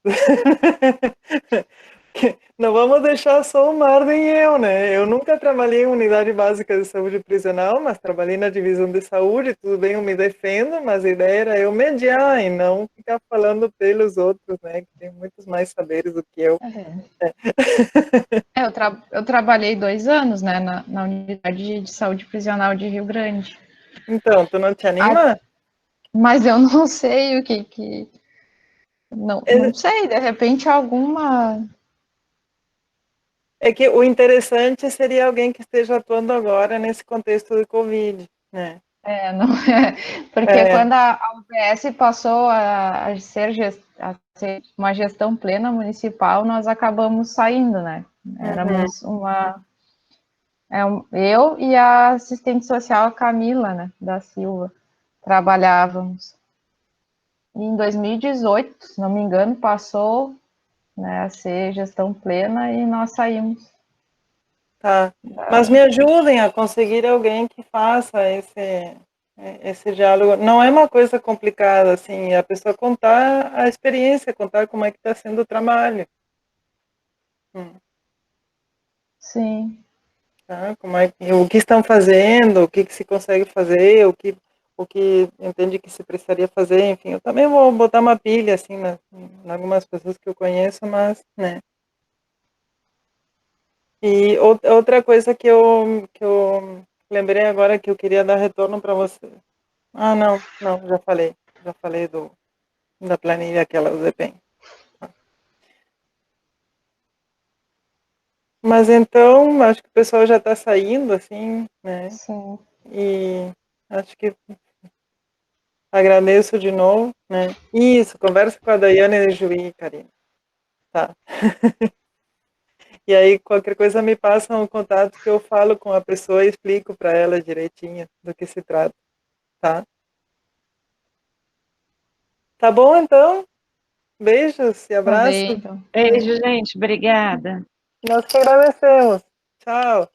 Não vamos deixar só o Marden e eu, né? Eu nunca trabalhei em unidade básica de saúde prisional, mas trabalhei na divisão de saúde, tudo bem, eu me defendo, mas a ideia era eu mediar e não ficar falando pelos outros, né? Que tem muitos mais saberes do que eu. Eu trabalhei 2 anos, né, na unidade de saúde prisional de Rio Grande. Então, tu não te anima? Mas eu não sei o que... Não sei, de repente alguma... É que o interessante seria alguém que esteja atuando agora nesse contexto de Covid, né? Não é. Porque quando a UBS passou a ser uma gestão plena municipal, nós acabamos saindo, né? Éramos eu e a assistente social Camila, né, da Silva, trabalhávamos. E em 2018, se não me engano, passou, né, a ser gestão plena e nós saímos. Tá. Mas me ajudem a conseguir alguém que faça esse diálogo. Não é uma coisa complicada, assim, a pessoa contar a experiência, contar como é que está sendo o trabalho. Sim. Tá? O que estão fazendo, o que se consegue fazer, o que entende que se precisaria fazer, enfim. Eu também vou botar uma pilha, assim, em algumas pessoas que eu conheço, mas, né. E outra coisa que eu lembrei agora que eu queria dar retorno para você. Não, já falei da planilha aquela do DPEM. Mas então, acho que o pessoal já está saindo, assim, né? Sim. E acho que Agradeço de novo, né? Isso, conversa com a Daiane Juí, Karina. Tá. E aí, qualquer coisa me passa um contato que eu falo com a pessoa e explico para ela direitinho do que se trata, tá? Tá bom, então? Beijos e Tá abraços. bem, então. Beijo, gente. Obrigada. Nós que agradecemos. Tchau.